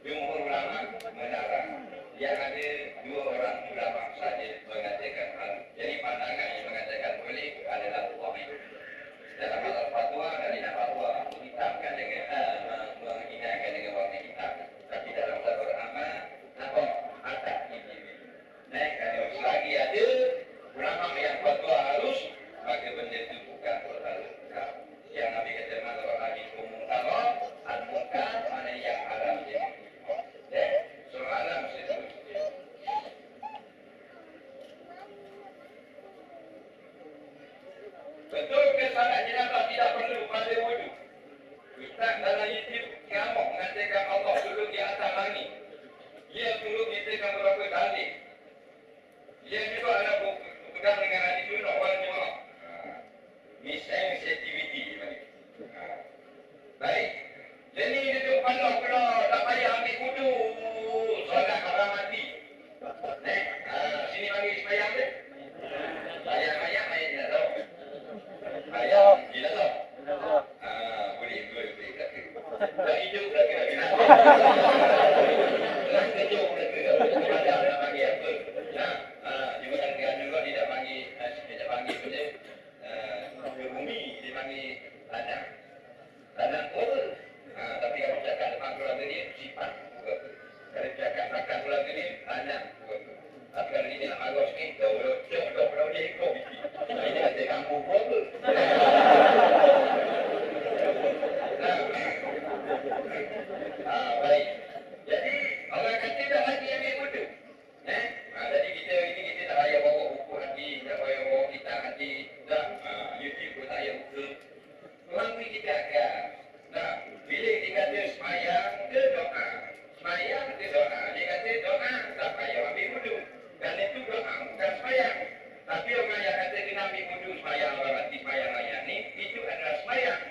Jumhur ulama melarang. Yang ada 2 orang ulama saja mengatakan hal. Jadi pandangan yang mengatakan boleh adalah wahid. Dalam masalah fatwa dari fatwa menghitamkan dengan menghinakan dengan warna hitam. Tapi dalam masalah beramal apa ada ini. Kalau selagi ada ulama yang fatwa halus, maka benda itu bukan halus. Yang Nabi kata masalah lagi kumungkar, al-mungkar mana yang haram jadi. Soalan mesti betul ke salat jenazah tidak perlu pada wudu? Ustaz dalam YouTube ngamuk mengatakan Allah turun di atas langit. Dia turun nyatakan berapa kali. Dia juga ada pegang dengan hadis sunnah wal jamaah. Misensitivity ni. Baik. Jadi duduk pandang pula tak payah ambil wudu. Solat haram mati. Sini panggil sembahyang dia. Ayam-ayam tidak tahu. Ayam tidak tahu. Boleh kata. Dah hidup dah kena binatang. Dah kejuk dah kena. Ada nak panggil apa? Juga tidak panggil punya bumi, dia panggil tanah. Tanah kotor. Tapi kalau cakap depan keluarga dia, sifat. Kalau cakap belakang keluarga dia, tanah. Tapi kalau dia nak marah sikit, dah dia ikut. Ini kata kamu apa? Baik. Jadi, orang kata dah lagi ambil wudu. Jadi kita tak payah bawa buku hati, tak payah bawa kitab hati. YouTube pun tak payah buka. Orang ni kita akan. Bila dia kata semayang ke doa. Semayang ke doa. Dia kata doa, tak payah ambil wudu. Dan itu doa, bukan semayang. Tapi orang yang kata kena ambil wudu semayang, orang mati semayang ayat ni, itu adalah semayang.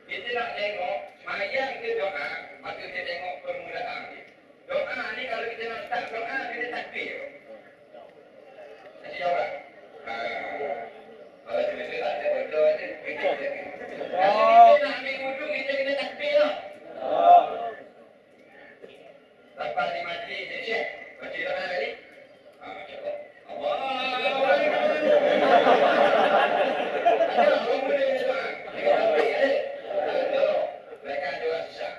Kita nak tengok semayang ke doa, maka kita tengok permulaan dia. Doa ni kalau kita nak start doa, kita takbir. Kasih jawab. Kalau kita tak ada bodoh ni, kita kalau kita nak ambil wudu, kita kena takbir lah. Lepas di majlis, dia check. Baca doa kali. Cakap. Allah. Ada orang boleh doa. Dia kata, ada. Mereka doa susah.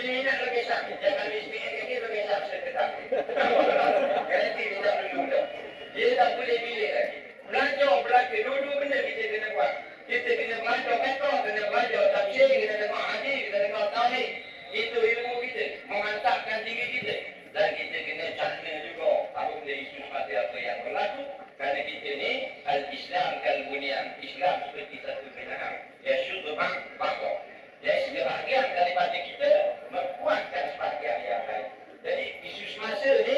sini nak lebih sakit. Jangan SPN ini lebih sakit tetapi. Ganti minta dulu dah. Dia tak boleh pilih lagi. Belajar, dua-dua benda kita kena buat. Kita kena belajar metode, kena belajar tafsir, kena dengar hadis, kena dengar tauhid. Itu ilmu kita, memantapkan diri kita. Dan kita kena cana juga apa benda isu seperti apa yang berlaku. Kerana kita ni al-Islam kal-bunyan. Islam seperti satu binaan. Ya syukur bangkok. Ya sebahagian daripada kita membuatkan sebahagian yang lain. Jadi isu semasa ni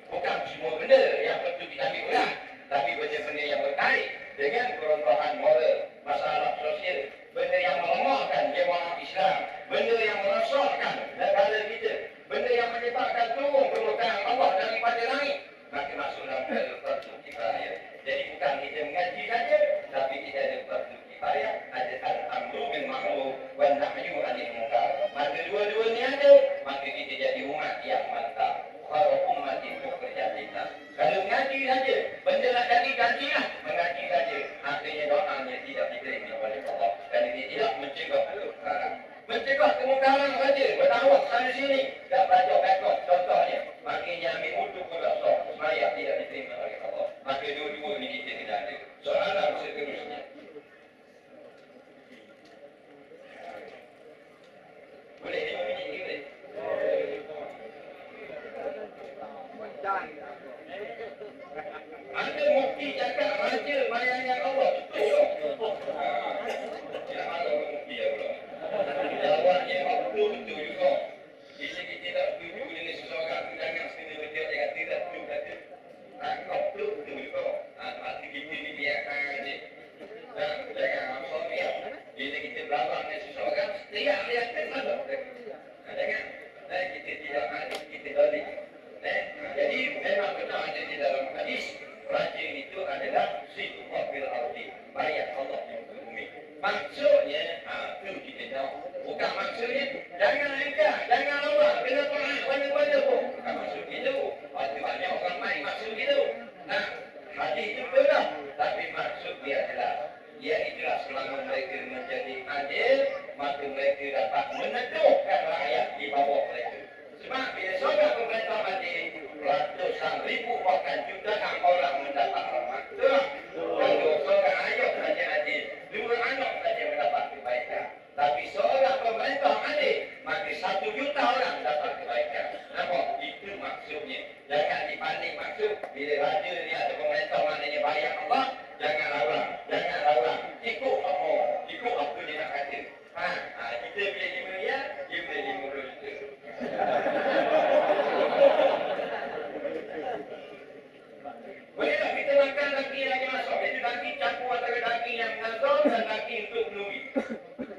bukan semua benda yang perlu kita ambil berat. Tapi benda-benda yang berkait dengan kerontokan moral, masalah sosial, benda yang melemahkan jemaah Islam, benda yang merosakkan negara kita, benda yang menyebabkan turun permukaan Allah daripada langit, maka masuk dalam fardu kifayah. Jadi bukan kita mengaji saja, tapi kita ada fardu kifayah, ada al-amru bil ma'ruf wan nahyu 'anil munkar. Maka dua-dua ni ada, maka kita jadi umat yang mantap. Para umat itu kerja kita. Kalau mengaji saja, benda nak jadi gantilah, mengaji saja. Akhirnya doanya tidak diterima oleh Allah. Dan dia tidak mencegah kemungkaran. Mencegah kemungkaran saja, bertawaf sana sini, tak belajar backup contohnya. Makin ambil wudhu pula sok, semaya tidak diterima oleh Allah. Maka dua-dua ni kita tidak ada. Soalan seterusnya. Boleh 5 minit ni boleh? Ada mufti cakap raja melayani Allah. Betul. Tidak malu mufti ya pula. Jawabnya betul juga. Bila kita tak setuju dengan seseorang, jangan sekena berjawab dia kata tak setuju kata. Betul juga. Maksud kita ni biarkan je. Jangan maksud dia. Bila kita berabang dengan seseorang, teriak dia kata malu. Jangan. Kita tidak malu, kita balik. Jadi memang benar ada di dalam hadis, raja itu adalah sidqah bil ardi, bayar Allah di bumi. Maksudnya itu kita tahu. Bukan maksudnya jangan engkau, jangan Allah, kena taat pada pun. Bukan maksud itu. Banyak orang main maksud itu. Nah, hadis itu betul lah. Tapi maksud dia adalah iaitulah selama mereka menjadi adil, maka mereka dapat meneduhkan rakyat di bawah mereka. Sebab bila seorang pemerintah adil, ratusan ribu bahkan jutaan orang mendapat rahmat. Betul? Kalau seorang ayah saja adil, 2 anak saja mendapat kebaikan. Tapi seorang pemerintah adil, maka 1 juta orang dapat kebaikan. Nampak? Itu maksudnya. Jangan dipanding maksud. Bila raja ni atau pemerintah maknanya bayar Allah, jangan lawan. Jangan lawan. Ikut apa? Ikut apa dia nak kata. Kita bila 5 riyal, dia boleh 50 juta. Bolehlah kita makan daging yang masuk. Itu daging campur antara daging yang nazar dan daging untuk menubi.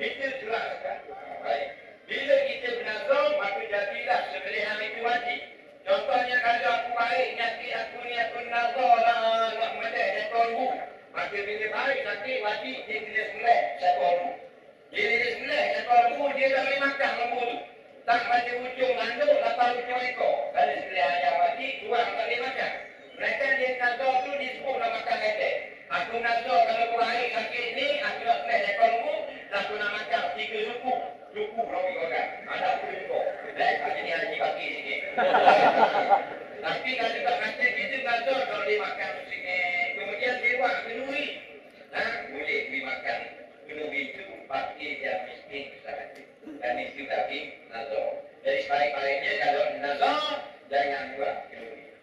Kita jelaskan. Baik. Bila kita bernazar, maka jadilah sembelihan itu wajib. Contohnya kalau aku baik, nyati aku ni aku nazar lah, nak medek ekor lembu. Maka bila baik nanti wajib dia kena sembelih ekor lembu. Bila dia sembelih ekor lembu, dia tak boleh makan lembu tu. Tak pada ujung landuk, lepas ujung ekor. Kalau sembelihan yang wajib, tuan tak boleh makan. Mereka dia nazar tu disebut nak makan ledek. Aku nazar kalau aku baik sakit ni, aku nak sembelih ekor lembu, dan aku nak makan 3 suku. Suku Robi Kogan. Ada aku juga. Aku jadi haji bagi sikit. Tapi kalau tak macam kita nazar kalau dia makan sikit. Kemudian dia buat kenduri. Boleh dia makan. Kenduri itu bagi dia miskin sahaja. Dan itu daging nazar. Jadi sebaik-baiknya kalau nazar, jangan buat kenduri.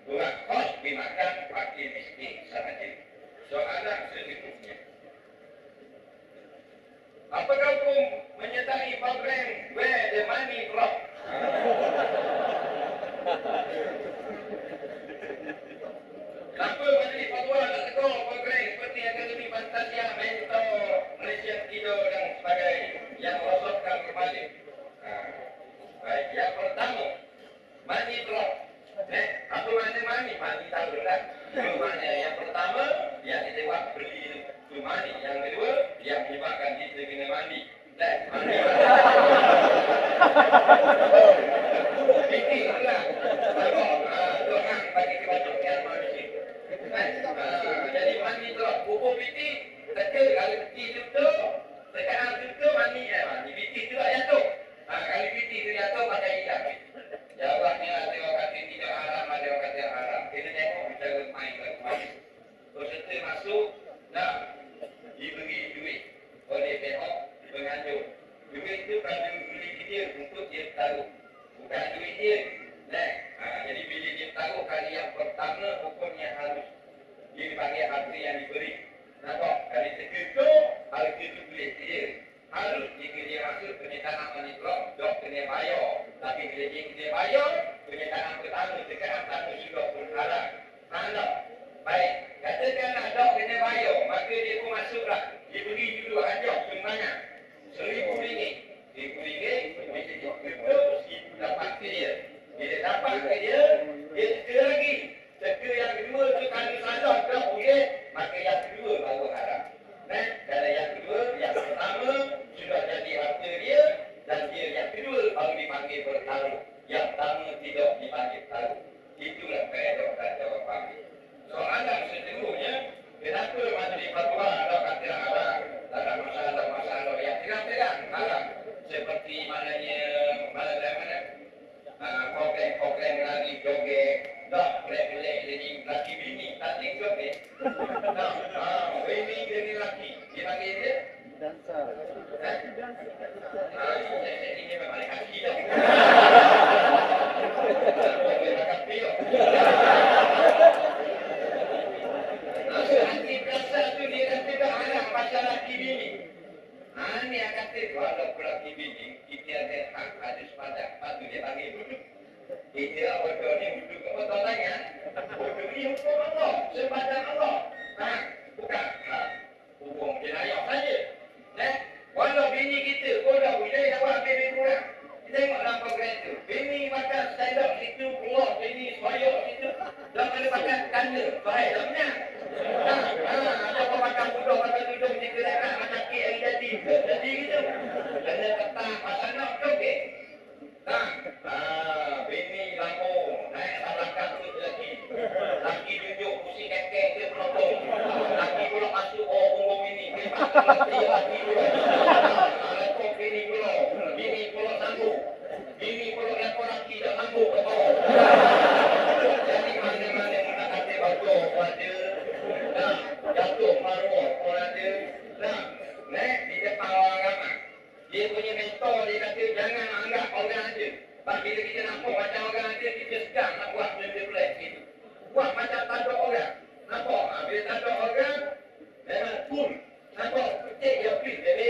Buat kos dimakan bagi miskin sahaja. Soalan selanjutnya. Apakah hukum menyertai program Where the Money Drop? Kenapa Majlis Fatwa nak tegur program seperti Akademi Fantasia, Mentor, Malaysia Tidur dan sebagainya yang merosotkan kembali? Baik, yang pertama, money drop. Apa makna money? Money tahu kan? Itu makna yang pertama, yang kita buat beli itu money. Yang kedua, yang menyebabkan kita kena mandi. Mandi. Fikir pula. Tuhan bagi kebajikan manusia. Jadi mandi tu, bubur piti, teka kalau piti tutup, sekarang tutup mandi. Mandi piti tu tak jatuh. Kalau piti dia taruh. Bukan duit dia. Jadi bila dia taruh kali yang pertama, hukumnya harus dia dipanggil harta yang diberi. Nampak? Kali kedua, harta itu boleh dia. Harus jika dia masuk penyertaan money drop kena bayar. Tapi bila dia bayar, penyertaan pertama sekarang tak sudah pun haram. Nampak? Baik. Katakanlah dok kena bayar, maka dia pun masuklah. Dia beri dulu hajah sumbangan RM1,000. RM1,000, bila dia kedua, RM1,000 dapat ke dia. Bila dapat ke dia, dia teka lagi. Teka yang kedua tu kalau salah tak boleh, maka yang kedua baru haram. Kalau yang kedua, yang pertama sudah jadi harta dia, dan dia yang kedua baru dipanggil bertaruh. Yang pertama tidak dipanggil taruh. Itulah kaedah dan jawapan. Soalan seterusnya, kenapa Majlis Fatwa atau kata haram dalam masalah yang terang-terang haram, seperti maknanya program lari joget, tak boleh jadi laki bini, tak joget. Bini dengan laki, dipanggil dia dansa. Ini memang laki dah. Ini akan terjadi kalau laki bini, kita ada hak, ada sepadan, patut dia panggil duduk. Kita bodoh ni duduk ke betul tanya, bodoh ni hukum Allah, sepadan Allah. Bukan hukum jenayah saja. Walau bini kita, bodoh, bila yang buat bini kurang. Kita tengok dalam program itu, bini makan stand up situ, keluar, bini soyok situ, dan ada makan kanda, baik tak benar. Ada orang makan bodoh, makan tudung, kita nak macam kek hari jadi gitu. Kena ketak, pasal nak joget. Bini lambung, naik atas belakang tu lagi. Laki duduk, pusing kekek ke penonton. Laki pula masuk, punggung bini. Bini masuk laki pula. Lekuk bini pula. Bini pula sanggup. Bini pula lekuk laki tak sanggup ke bawah. Jadi mana-mana nak kata bagus pun ada. Jatuh maruah pun ada. Di depan orang ramai. Dia punya mentor, dia kata jangan anggap orang ada. Sebab bila kita nampak macam orang ada, kita sedang nak buat benda pelik gitu. Buat macam tak ada orang. Nampak? Bila tak ada orang, memang cool. Nampak? Petik dia please, baby.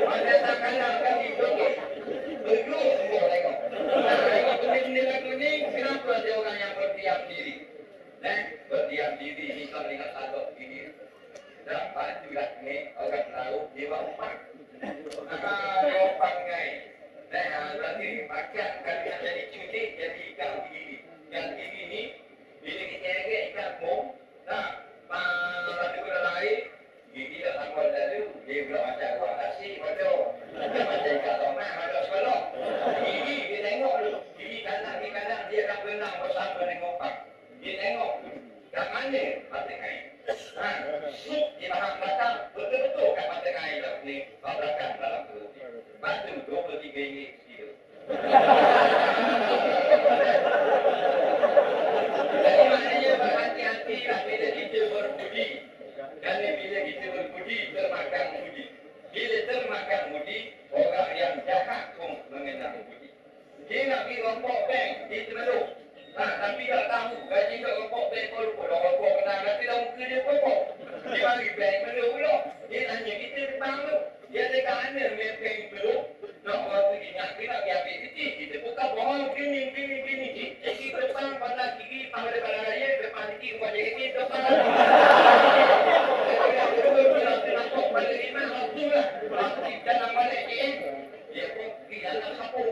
Macam tak kalah kan di joget. Bergurau semua tengok. Benda-benda lagu ni, kenapa ada orang yang berdiam diri? Berdiam diri ni kalau ingat sahabat ini. Dapat juga ni orang tahu dia umpan. Umpan ngai. Tadi makan kalau nak jadi cuti jadi ikan gigi. Yang gigi ni bila kita agak ikan bom, pada gula lain gigi dah sambal lalu dia pula macam kuah nasi macam ikan tomat macam sekolah. Gigi dia tengok dulu. Gigi kanan dia akan berenang bersama dengan umpan. Dia tengok kat mana mata kain. Sup di belakang betul-betul kat mata kain tak ni belakang dalam perut. Batu 23 ringgit kilo. Jadi maknanya berhati-hatilah bila kita berbudi. Kerana bila kita berbudi termakan budi. Bila termakan budi, orang yang jahat pun mengenal budi. Dia nak pergi rompok bank di Temeluk. Tapi tak tahu gaji kat rompok bank pun lupa. Rompok kenal tapi dah muka dia pokok. Dia bagi bank Temeluk pula. Dia tanya kita depan tu. Dia ada kat mana bank Temeluk. Nak orang pergi nak pergi ambil kecil. Kita buka bohong gini. Jadi depan pada kiri pada balai raya. Depan kiri buat JKT depan. Dia nampak pada lima waktu lah. Waktu dalam balik JM. Dia pun pergi dalam kapur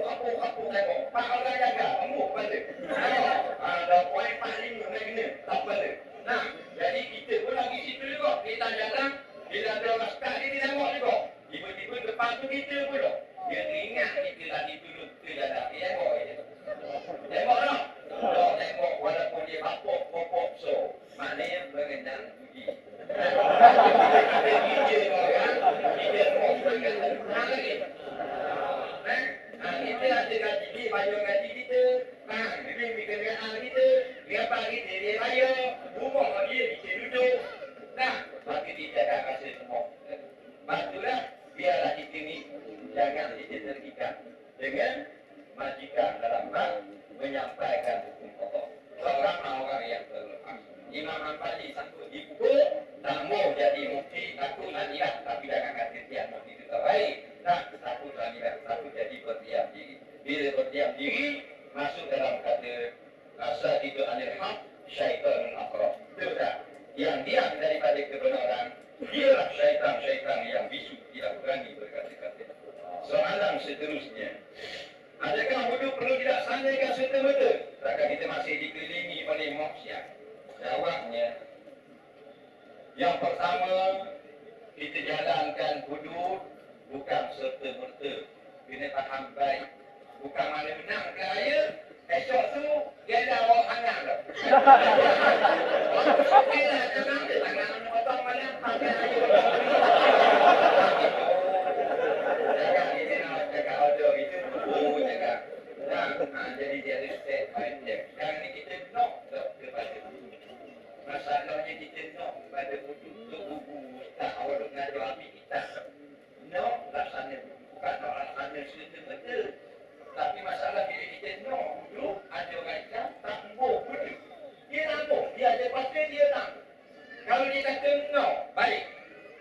tengok. Pak orang jaga. Amuk balik. Ada poin 45 nak kena. Tak balik. Jadi kita pun lagi situ juga. Kita jalan. Bila ada orang sekat dia tengok juga. Tiba-tiba depan tu kita pula. Dia teringat kita tadi duduk ke jalan. Dia tengok je. Tengok tak? Tengok walaupun dia popok so. Maknanya mengenal budi. Kita gija orang. Kita mau mengenal lagi. Kita ada gaji dia, bayar gaji kita. Dia kenderaan kita. Dia pagi dia bayar. Rumah dia kita duduk. Tapi dia tak rasa semua. Maksudnya biarlah kita ni jangan kita tergikat dengan majikan dalam hal menyampaikan hukum pokok. Seorang orang yang terlepas. Imam Hambali sanggup dipukul, tak mau jadi mufti, takut lanilah, tapi jangan kata dia mufti itu terbaik. Tak, takut lanilah, takut jadi berdiam diri. Bila berdiam diri, masuk dalam kata rasa itu anil haq, syaitanun akrab. Betul. Yang diam daripada kebenaran, dialah syaitan-syaitan yang bisu, tidak berani berkata-kata. Soalan seterusnya, adakah wudu perlu dilaksanakan serta-merta? Takkan kita masih dikelilingi oleh maksiat? Jawabnya, yang pertama, kita jalankan wudu bukan serta-merta. Kena faham baik. Bukan mana menang ke air, esok tu dia dah bawa tangan dah. Okey lah, jangan dia tangan potong mana pakai air. Jangan kita nak cakap audio itu, cakap. Jadi dia ada step by step. Sekarang ni kita knock kepada wudu. Masalahnya kita knock kepada wudu. Untuk buku ustaz awal mengajar ambil kita. Knock laksana. Bukan knock laksana serta-merta. Tapi masalah bila kita knock wudu, ada orang Islam tak mau wudu. Dia tak mau. Dia ada pasal dia tak. Kalau dia kata no, baik.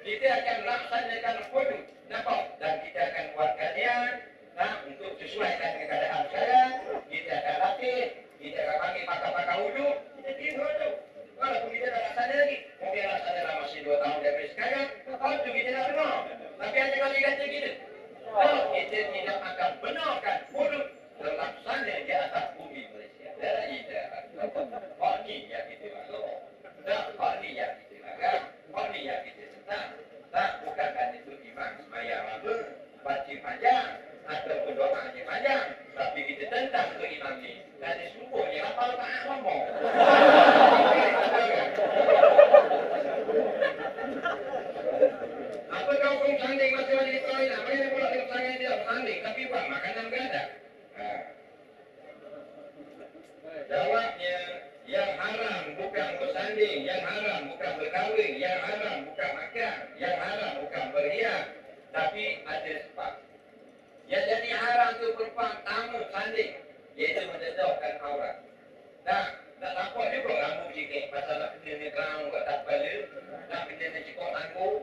Kita akan laksanakan wudu. Nampak? Dan kita akan buat kajian. Untuk sesuaikan dengan keadaan sekarang, kita akan latih, kita akan panggil pakar-pakar wudu, kita kira tu. Walaupun kita dah laksana lagi, mungkin laksana dah masih 2 tahun daripada sekarang, waktu kita dah benar. Tapi ada kali kata kita, kita tidak akan benarkan wudu terlaksana di atas bumi Malaysia. Hak ni yang kita maklum. Hak ni yang kita larang. Hak ni yang kita tentang. Bukan kerana itu imam sembahyang apa, baca panjang, ataupun doanya panjang, tapi kita tentang ke imam ni. Dan sesungguhnya hafal Quran ngomong. Apakah hukum sanding masa majlis perkahwinan? Mana pula hukum sanding tidak bersanding, tapi buat makanan beradab? Jawabnya, yang haram bukan bersanding, yang haram bukan berkahwin, yang haram bukan makan, yang haram bukan berhias, tapi ada sebab. Yang jadi haram tu perempuan pertama sanding, iaitu mendedahkan aurat. Tak nampak juga rambut sikit pasal nak kena ni kerang kat atas kepala, nak kena ni cikok tangguh.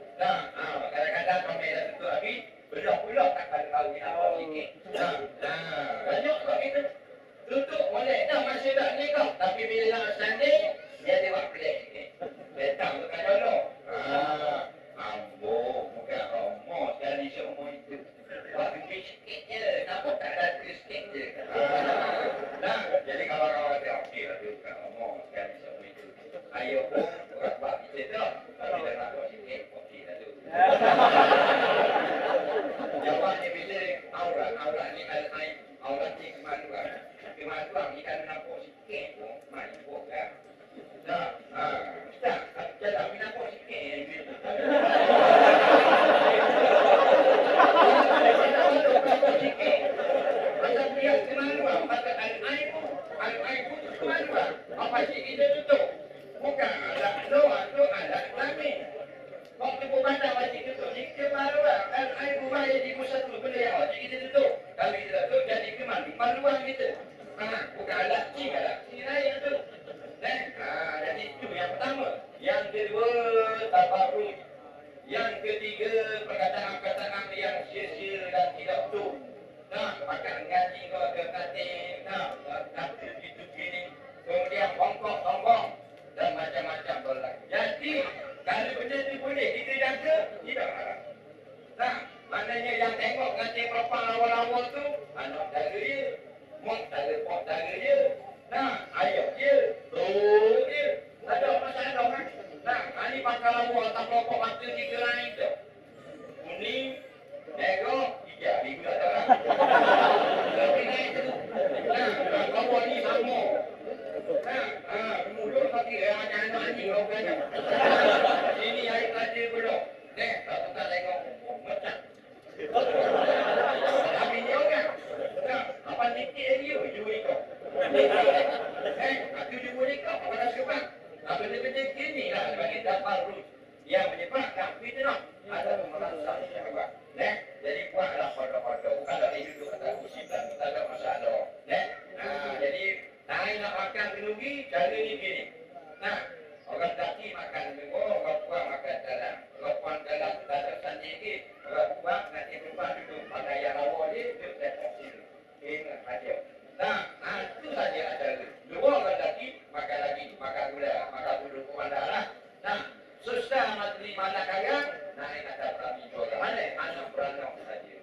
Kadang-kadang kami dah tutup habis, belah pula tak pada tahu ni nampak sikit. Banyak kot kita. Tutup boleh, masih tak nikah, tapi bila nak sanding, dia ada buat pelik sikit. Betang tu kan dulu. Ambo, bukan romo sekali seumur itu. Buat gede sikit je, nampak tak ada sikit je. Jadi kawan-kawan kata, okey lah tu, bukan romo sekali seumur itu. Ayo pun, orang buat kita tu, tapi dah nak buat sikit, okey lah tu. Jawabnya bila aurat ni al-aib, aurat ni kemaluan. Kemaluan ni kan nampak sikit pun, nampak kan. Ustaz, jalan ni nampak sikit. Pasal dia kemaluan, pasal al-aib pun kemaluan. Apa sih kita tutup? Bukan alat doa, tu alat kelamin. Waktu berpandang wajib tutup, ni kemaluan. Al-aib bahaya di satu benda yang wajib kita tutup. Kalau kita tutup, jadi kemaluan kita. Bukan alat si lain tu. Jadi itu yang pertama. Yang kedua, tabarruj. Yang ketiga, perkataan-perkataan yang sia-sia dan tidak betul. Pakai ngaji kau ke katil, kata gitu gini. Kemudian bongkok sombong dan macam-macam berlaku. Jadi, kalau benda itu boleh kita jaga, tidak marah. Maknanya yang tengok ngaji perempuan awal-awal tu, anak jaga dia. Mok tara dia. Ayat dia. Teruk dia. Tak ada masalah kan? Ini pangkal lawa atas kelompok mata 3 lain tu. Kuning, merah, hijau. Ini pula tak orang. Tapi naik tu. Lawa ni sama. Mulut kaki macam anak anjing kau kena. Ini air kaca belum. Tak tukar tengok. Macam. Tapi dia orang. Apa sikit dia? Juri kau. Aku juri kau. Apa dah sebab? Benda-benda kini lah sebagai tabarruj yang menyebabkan fitnah. Sebab nanti berubah duduk pakai yang rawa dia, dia tetap situ. Ingat hadir. Nah, itu saja acara. Dua lagi, makan gula, makan bulu kumandang lah. Nah, susah materi mana kaya, nah ini kata kami juga. Mana anak beranak saja.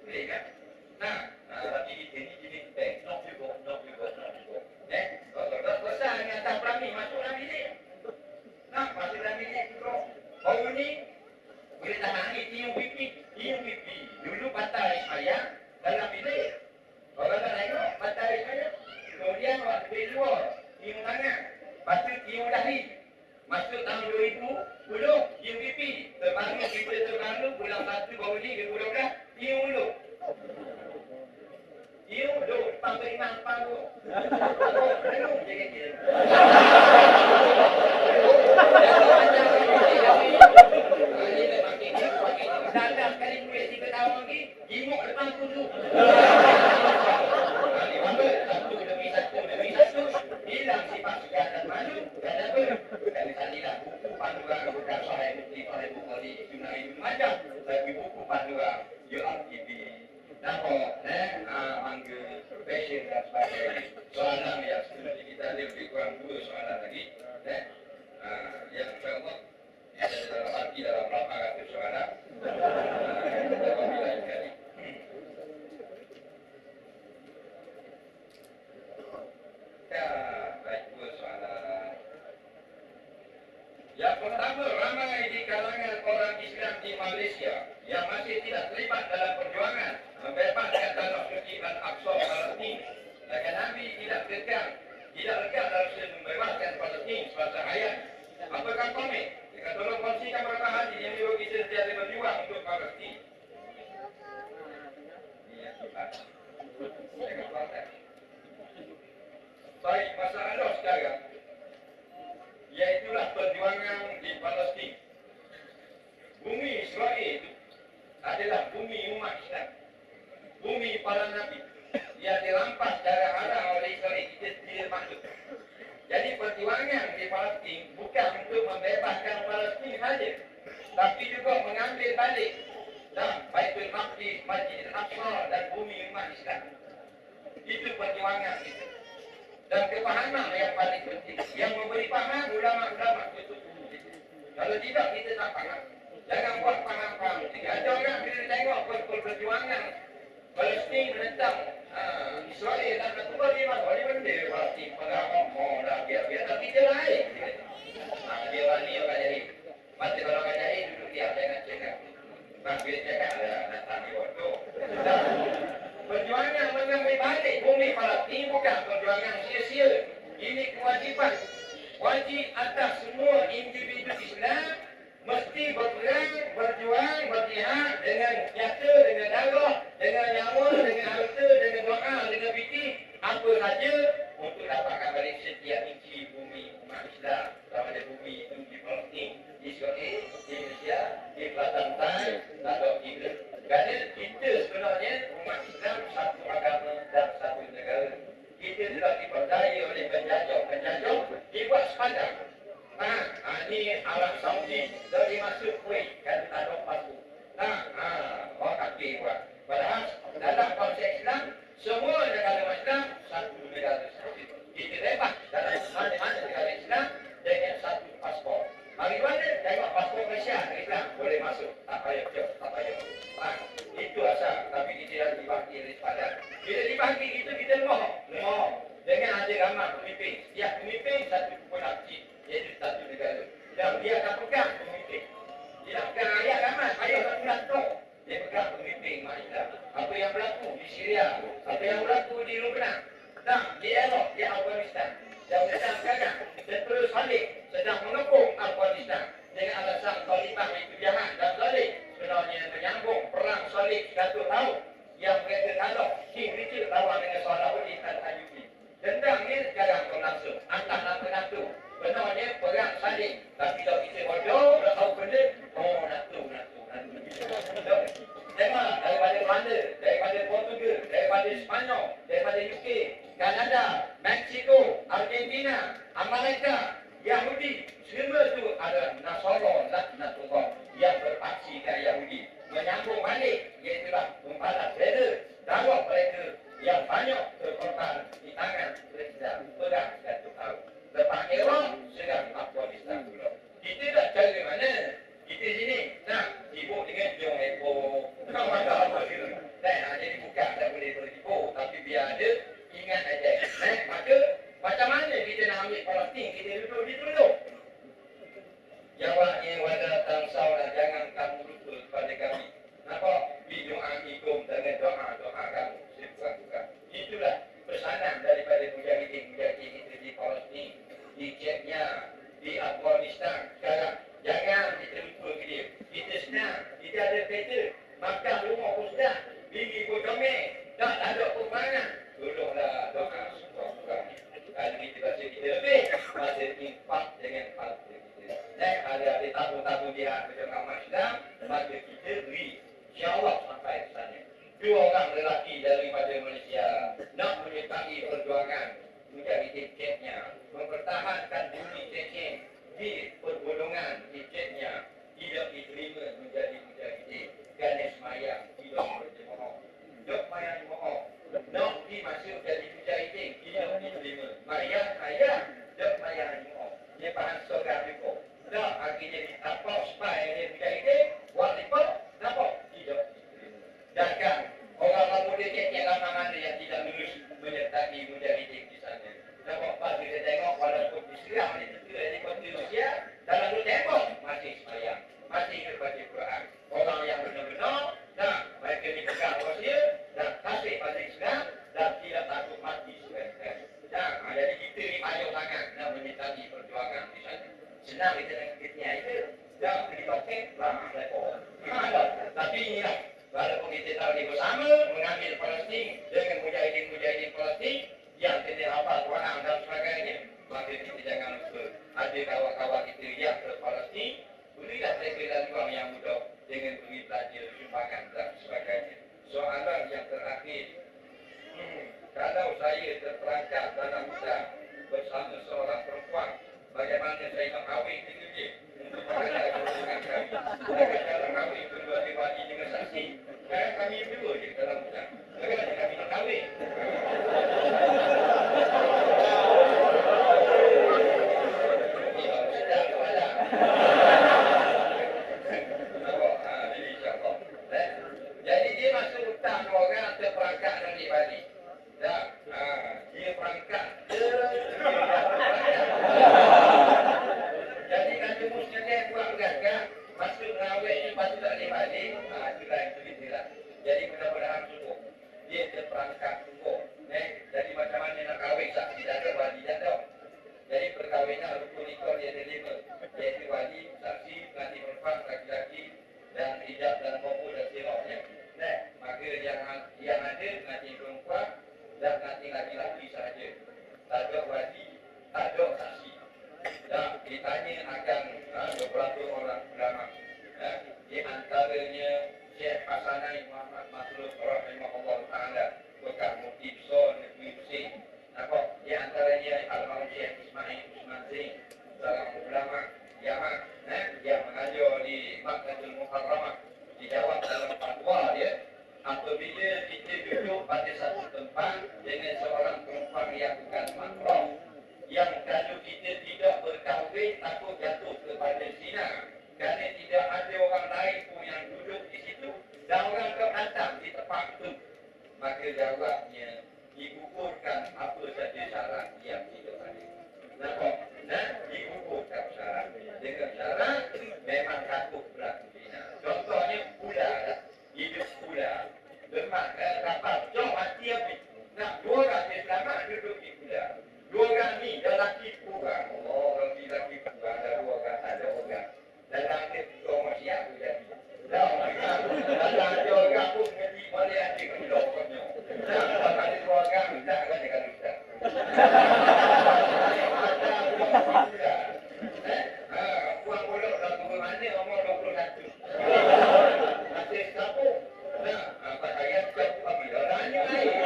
Boleh kan? Nah, tapi ini jenis bank. Not juga. Kalau besar ni atas kami masuk dalam bilik. Nah, masuk dalam bilik tu. Bau ni boleh tahan angin tiung pipi. Dulu batal saya dalam bilik. Orang tak tengok batal saya. Kemudian waktu di luar tiung tangan, lepas tu tiung dahi. Masuk tahun 2010 tiung pipi. Terbaru bulan 1 baru ni 2012 tiung dulu. Tiung dulu panggilan panggung. Belum jadi. Datang kali duit 3 tahun lagi, jimuk depan kudu. Satu demi satu, hilang sifat segar dan maju. Kenapa? Kerana tadilah buku panduan bukan soal bukti oleh Bukhari, Junai Majah, tapi buku panduan URTB. Nampak, mangga, passion dan sebagainya. Soalan yang sebenarnya kita lebih kurang 2 soalan lagi. Yang insyaAllah ada dalam arti dalam 800 soalan. Yang pertama, ramai di kalangan orang Islam di Malaysia yang masih tidak terlibat dalam perjuangan membebaskan tanah suci Al-Aqsa Palestin. Dan Nabi tidak lega dalam membebaskan Palestin semasa hayat. Apakah komen? Jika tolong kongsikan beberapa hadis yang menyuruh kita sentiasa berjuang untuk Palestin. Baik, masalah sekarang iaitulah perjuangan di Palestin. Bumi Israel itu adalah bumi umat Islam, bumi para nabi yang dirampas secara haram oleh Israel. Kita tidak maklum. Jadi perjuangan di Palestin bukan untuk membebaskan Palestin saja, tapi juga mengambil balik Baitul Maqdis, Masjid Al-Aqsa dan bumi umat Islam. Itu perjuangan kita. Dan kepahaman yang paling penting, yang memberi faham ulama-ulama itu. Kalau tidak kita tak faham. Jangan buat faham-faham. Ada orang bila tengok perjuangan Palestin menentang Israel dan ketua dia boleh benda Palestin pengamak dah biar tapi dia lain. Dia bani orang jadi. Masa kalau orang jadi duduk diam jangan cakap. Bila cakap datang di waktu. Perjuangan mengambil balik bumi Palestin bukan perjuangan sia-sia. Ini kewajipan. Wajib atas semua individu Islam mesti berperang, berjuang, berjihad dengan nyata, dengan darah, dengan nyawa, dengan harta, dengan doa, dengan fikir, apa saja untuk dapatkan balik setiap inci bumi umat Islam. Sama ada bumi itu di Palestin, di Israel, di Malaysia, di Kelantan, atau di Iran. Kerana kita sebenarnya umat Islam satu agama dan satu negara. Kita telah diperdaya oleh penjajah dibuat sepadan. Ini Arab Saudi dari masuk Kuwait kan tak ada pasu. Orang kafir buat. Padahal dalam konsep Islam semua negara Islam satu negara. Kita bebas dalam mana-mana negara Islam dengan satu paspor. Mari mana tengok paspor Malaysia Islam boleh masuk. Tak payah jauh, tak payah. Itu asal. Tapi kita dah dibagi oleh sepadan. Bila dibagi itu kita lemah. Dengan ada ramai pemimpin. Setiap pemimpin satu penafsi. Iaitu satu negara. Dan dia akan pegang pemimpin. Dia pegang ayat ramai. Ayat satu lantuk. Dia pegang pemimpin Islam. Apa yang berlaku di Syria. Apa yang berlaku di Lebanon. Di Iraq, di Afghanistan. Dan sedang sekarang tentera Salib sedang mengepung Afghanistan. Dengan alasan Taliban itu jahat dan zalim. Sebenarnya menyambung perang Salib 100 tahun. Yang mereka kalah. King Richard lawan dengan Salahuddin Al-Ayyubi. Dendam ni sekarang berlangsung. Atas nama Natu. Benarnya perang salib. Tapi kalau kita bodoh, tak tahu benda. Natu. Tengok daripada mana? Daripada Portugal, daripada Sepanyol, daripada UK, Kanada, Mexico, Argentina, Amerika, Yahudi. Semua tu adalah Nasara, Natullah yang berpaksikan Yahudi. Menyambung terbalik, iaitulah membalas bela dakwah mereka yang banyak berkorban di tangan Presiden Perang Datuk Tahu. Lepas Iraq, sedang Afghanistan pula. Kita dah cari mana? Kita sini nak sibuk dengan Jom Epo. Kau ada apa sini? Jadi bukan tak boleh bertipu, tapi biar ada ingat aja. Maka macam mana kita nak ambil Palestin? Kita duduk di dulu. Jawabnya wala tansau dan jangan kamu lupa kepada kami. Nampak? Bidu'ahikum dengan doa-doa kamu. Bukan. Itulah pesanan daripada mujahidin-mujahidin kita di Palestin, di Chechnya, di Afghanistan. Sekarang jangan kita lupa ke dia. Kita senang, kita ada kereta, makan rumah pun sedap, pergi pun comel, tak ada peperangan. Tolonglah doa semua-semua. Kalau kita baca kita lebih, masa impak dengan harta kita. Ada tabung-tabung dia macam Ahmad Islam, maka kita beri. InsyaAllah sampai ke sana. 2 orang lelaki daripada Malaysia nak menyertai perjuangan mujahidin Chechnya, mempertahankan bumi Chechnya di pergolongan di Chechnya, tidak diterima menjadi mujahidin. Ganes mayang tidak berjemaah. Dok mayang jemaah. Nak dimasuk jadi mujahidin tidak diterima. Mayang ayah, dok mayang jemaah. Dia bahan sogar juga. Dah akhirnya ditapak spy dia mujahidin, buat lipat, nampak tidak diterima. Jangan orang muda yang lama mana yang tidak lulus menyertai mujahidin di sana. Nampak pas kita tengok walaupun diserang di tentera di kota Rusia, dalam tu tembok masih sembahyang, masih berbaca Quran. Orang yang benar-benar dah mereka dipegang Rusia dan kasih pada Islam dan tidak takut mati sebenarnya. Jadi kita ni payung sangat nak menyertai perjuangan di sana. Senang kita nak kitnya itu, dah pergi tokek, lama lekor. Tapi inilah. Walaupun kita tahu dia bersama mengambil Palestin dengan mujahidin-mujahidin Palestin yang kena hafal Quran dan sebagainya, maka kita jangan lupa ada kawan-kawan kita yang ke Palestin, berilah mereka dan orang yang muda dengan beri belajar sumbangan dan sebagainya. Soalan yang terakhir, kalau saya terperangkap dalam Islam bersama seorang perempuan, bagaimana saya mengkahwin dengan dia? Untuk mengenal hubungan kami. Dalam kami berdua-dua dengan saksi, sekarang kami berdua je dalam Islam. Bagaimana kami nak kahwin? Sedap kepala. Jadi insyaAllah. Jadi dia masuk hutang orang terperangkap dari Bali. Dia perangkap. Jadi kalau musnah buat gagah, masuk rawat ni patut tak boleh balik. Itulah yang begitulah. Jadi mudah-mudahan cukup. Dia terperangkap cukup. Jadi macam mana nak kahwin saksi tak ada, wali tak ada. Jadi perkahwinan rukun nikah dia ada 5. Iaitu wali, saksi, pengantin perempuan, laki-laki dan hijab dan kopul dan sirahnya. Maka yang ada pengantin perempuan dan pengantin laki-laki sahaja. Tak ada wali, tak ada saksi. Dan ditanya akan beberapa orang ulama. Di antaranya Syekh Hasanai Muhammad Maslud rahimahullah ta'ala, bekas mufti besar negeri Mesir. Nampak? Di antaranya Al-Mahmud Syekh Ismail Usman Zain, seorang ulama Yaman, yang mengajar di Maktatul Muharramah. Dijawab dalam fatwa dia, apabila kita duduk pada satu tempat dengan seorang perempuan yang bukan mahram, yang kalau kita tidak berkahwin takut jatuh kepada zina, kerana tidak ada orang lain pun yang duduk di situ dan orang kehantam di tempat itu, maka jawabnya digugurkan apa saja syarat yang tidak ada. Nampak? Digugurkan syarat. Dengan syarat memang takut berlaku zina. Contohnya pula, hidup pula, lemak kapal, jom mati habis. Nak 2 orang yang selamat duduk di pula. 2 orang ni lelaki kurang. Lelaki kurang ada 2 orang, tak ada orang. Dalam dia orang masih aku jadi. Dalam dia orang pun jadi boleh ada kemudah punya. Kalau ada 2 orang, tak ada kan ustaz. Puan bolok dah turun mana umur 21. Masih sabuk. Pakaian siapa ambil orangnya air.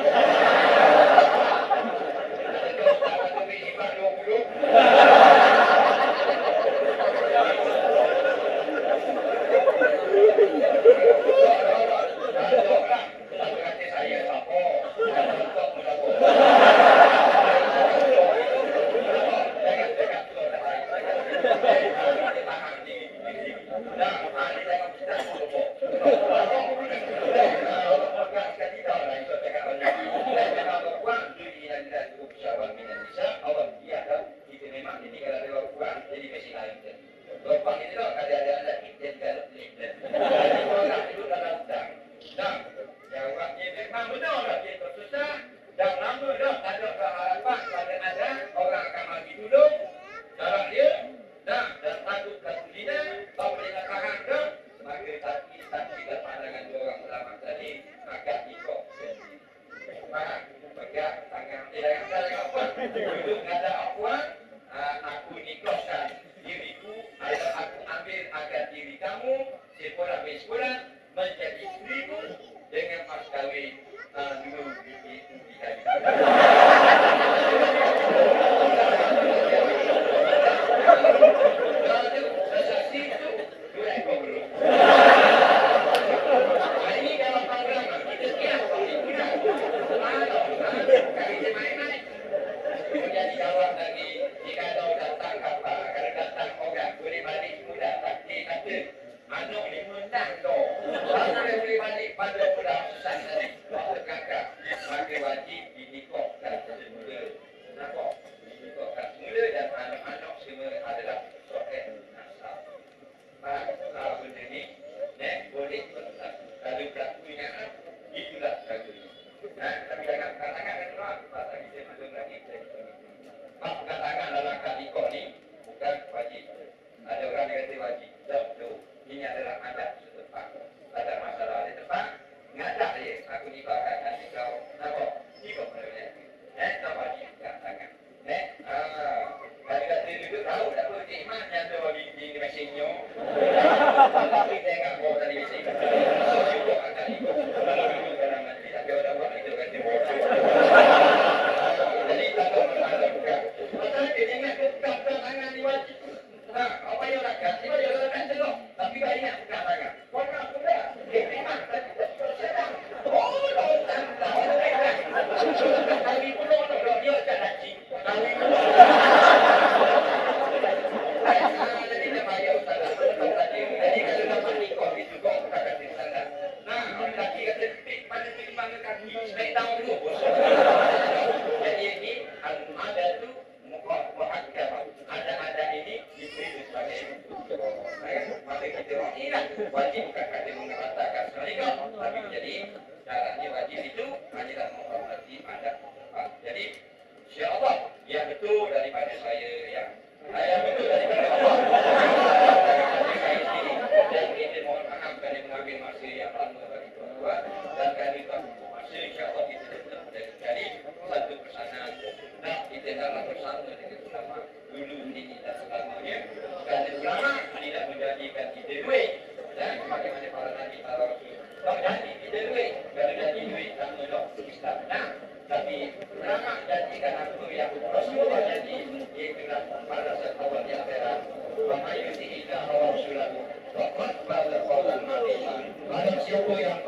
Siapa yang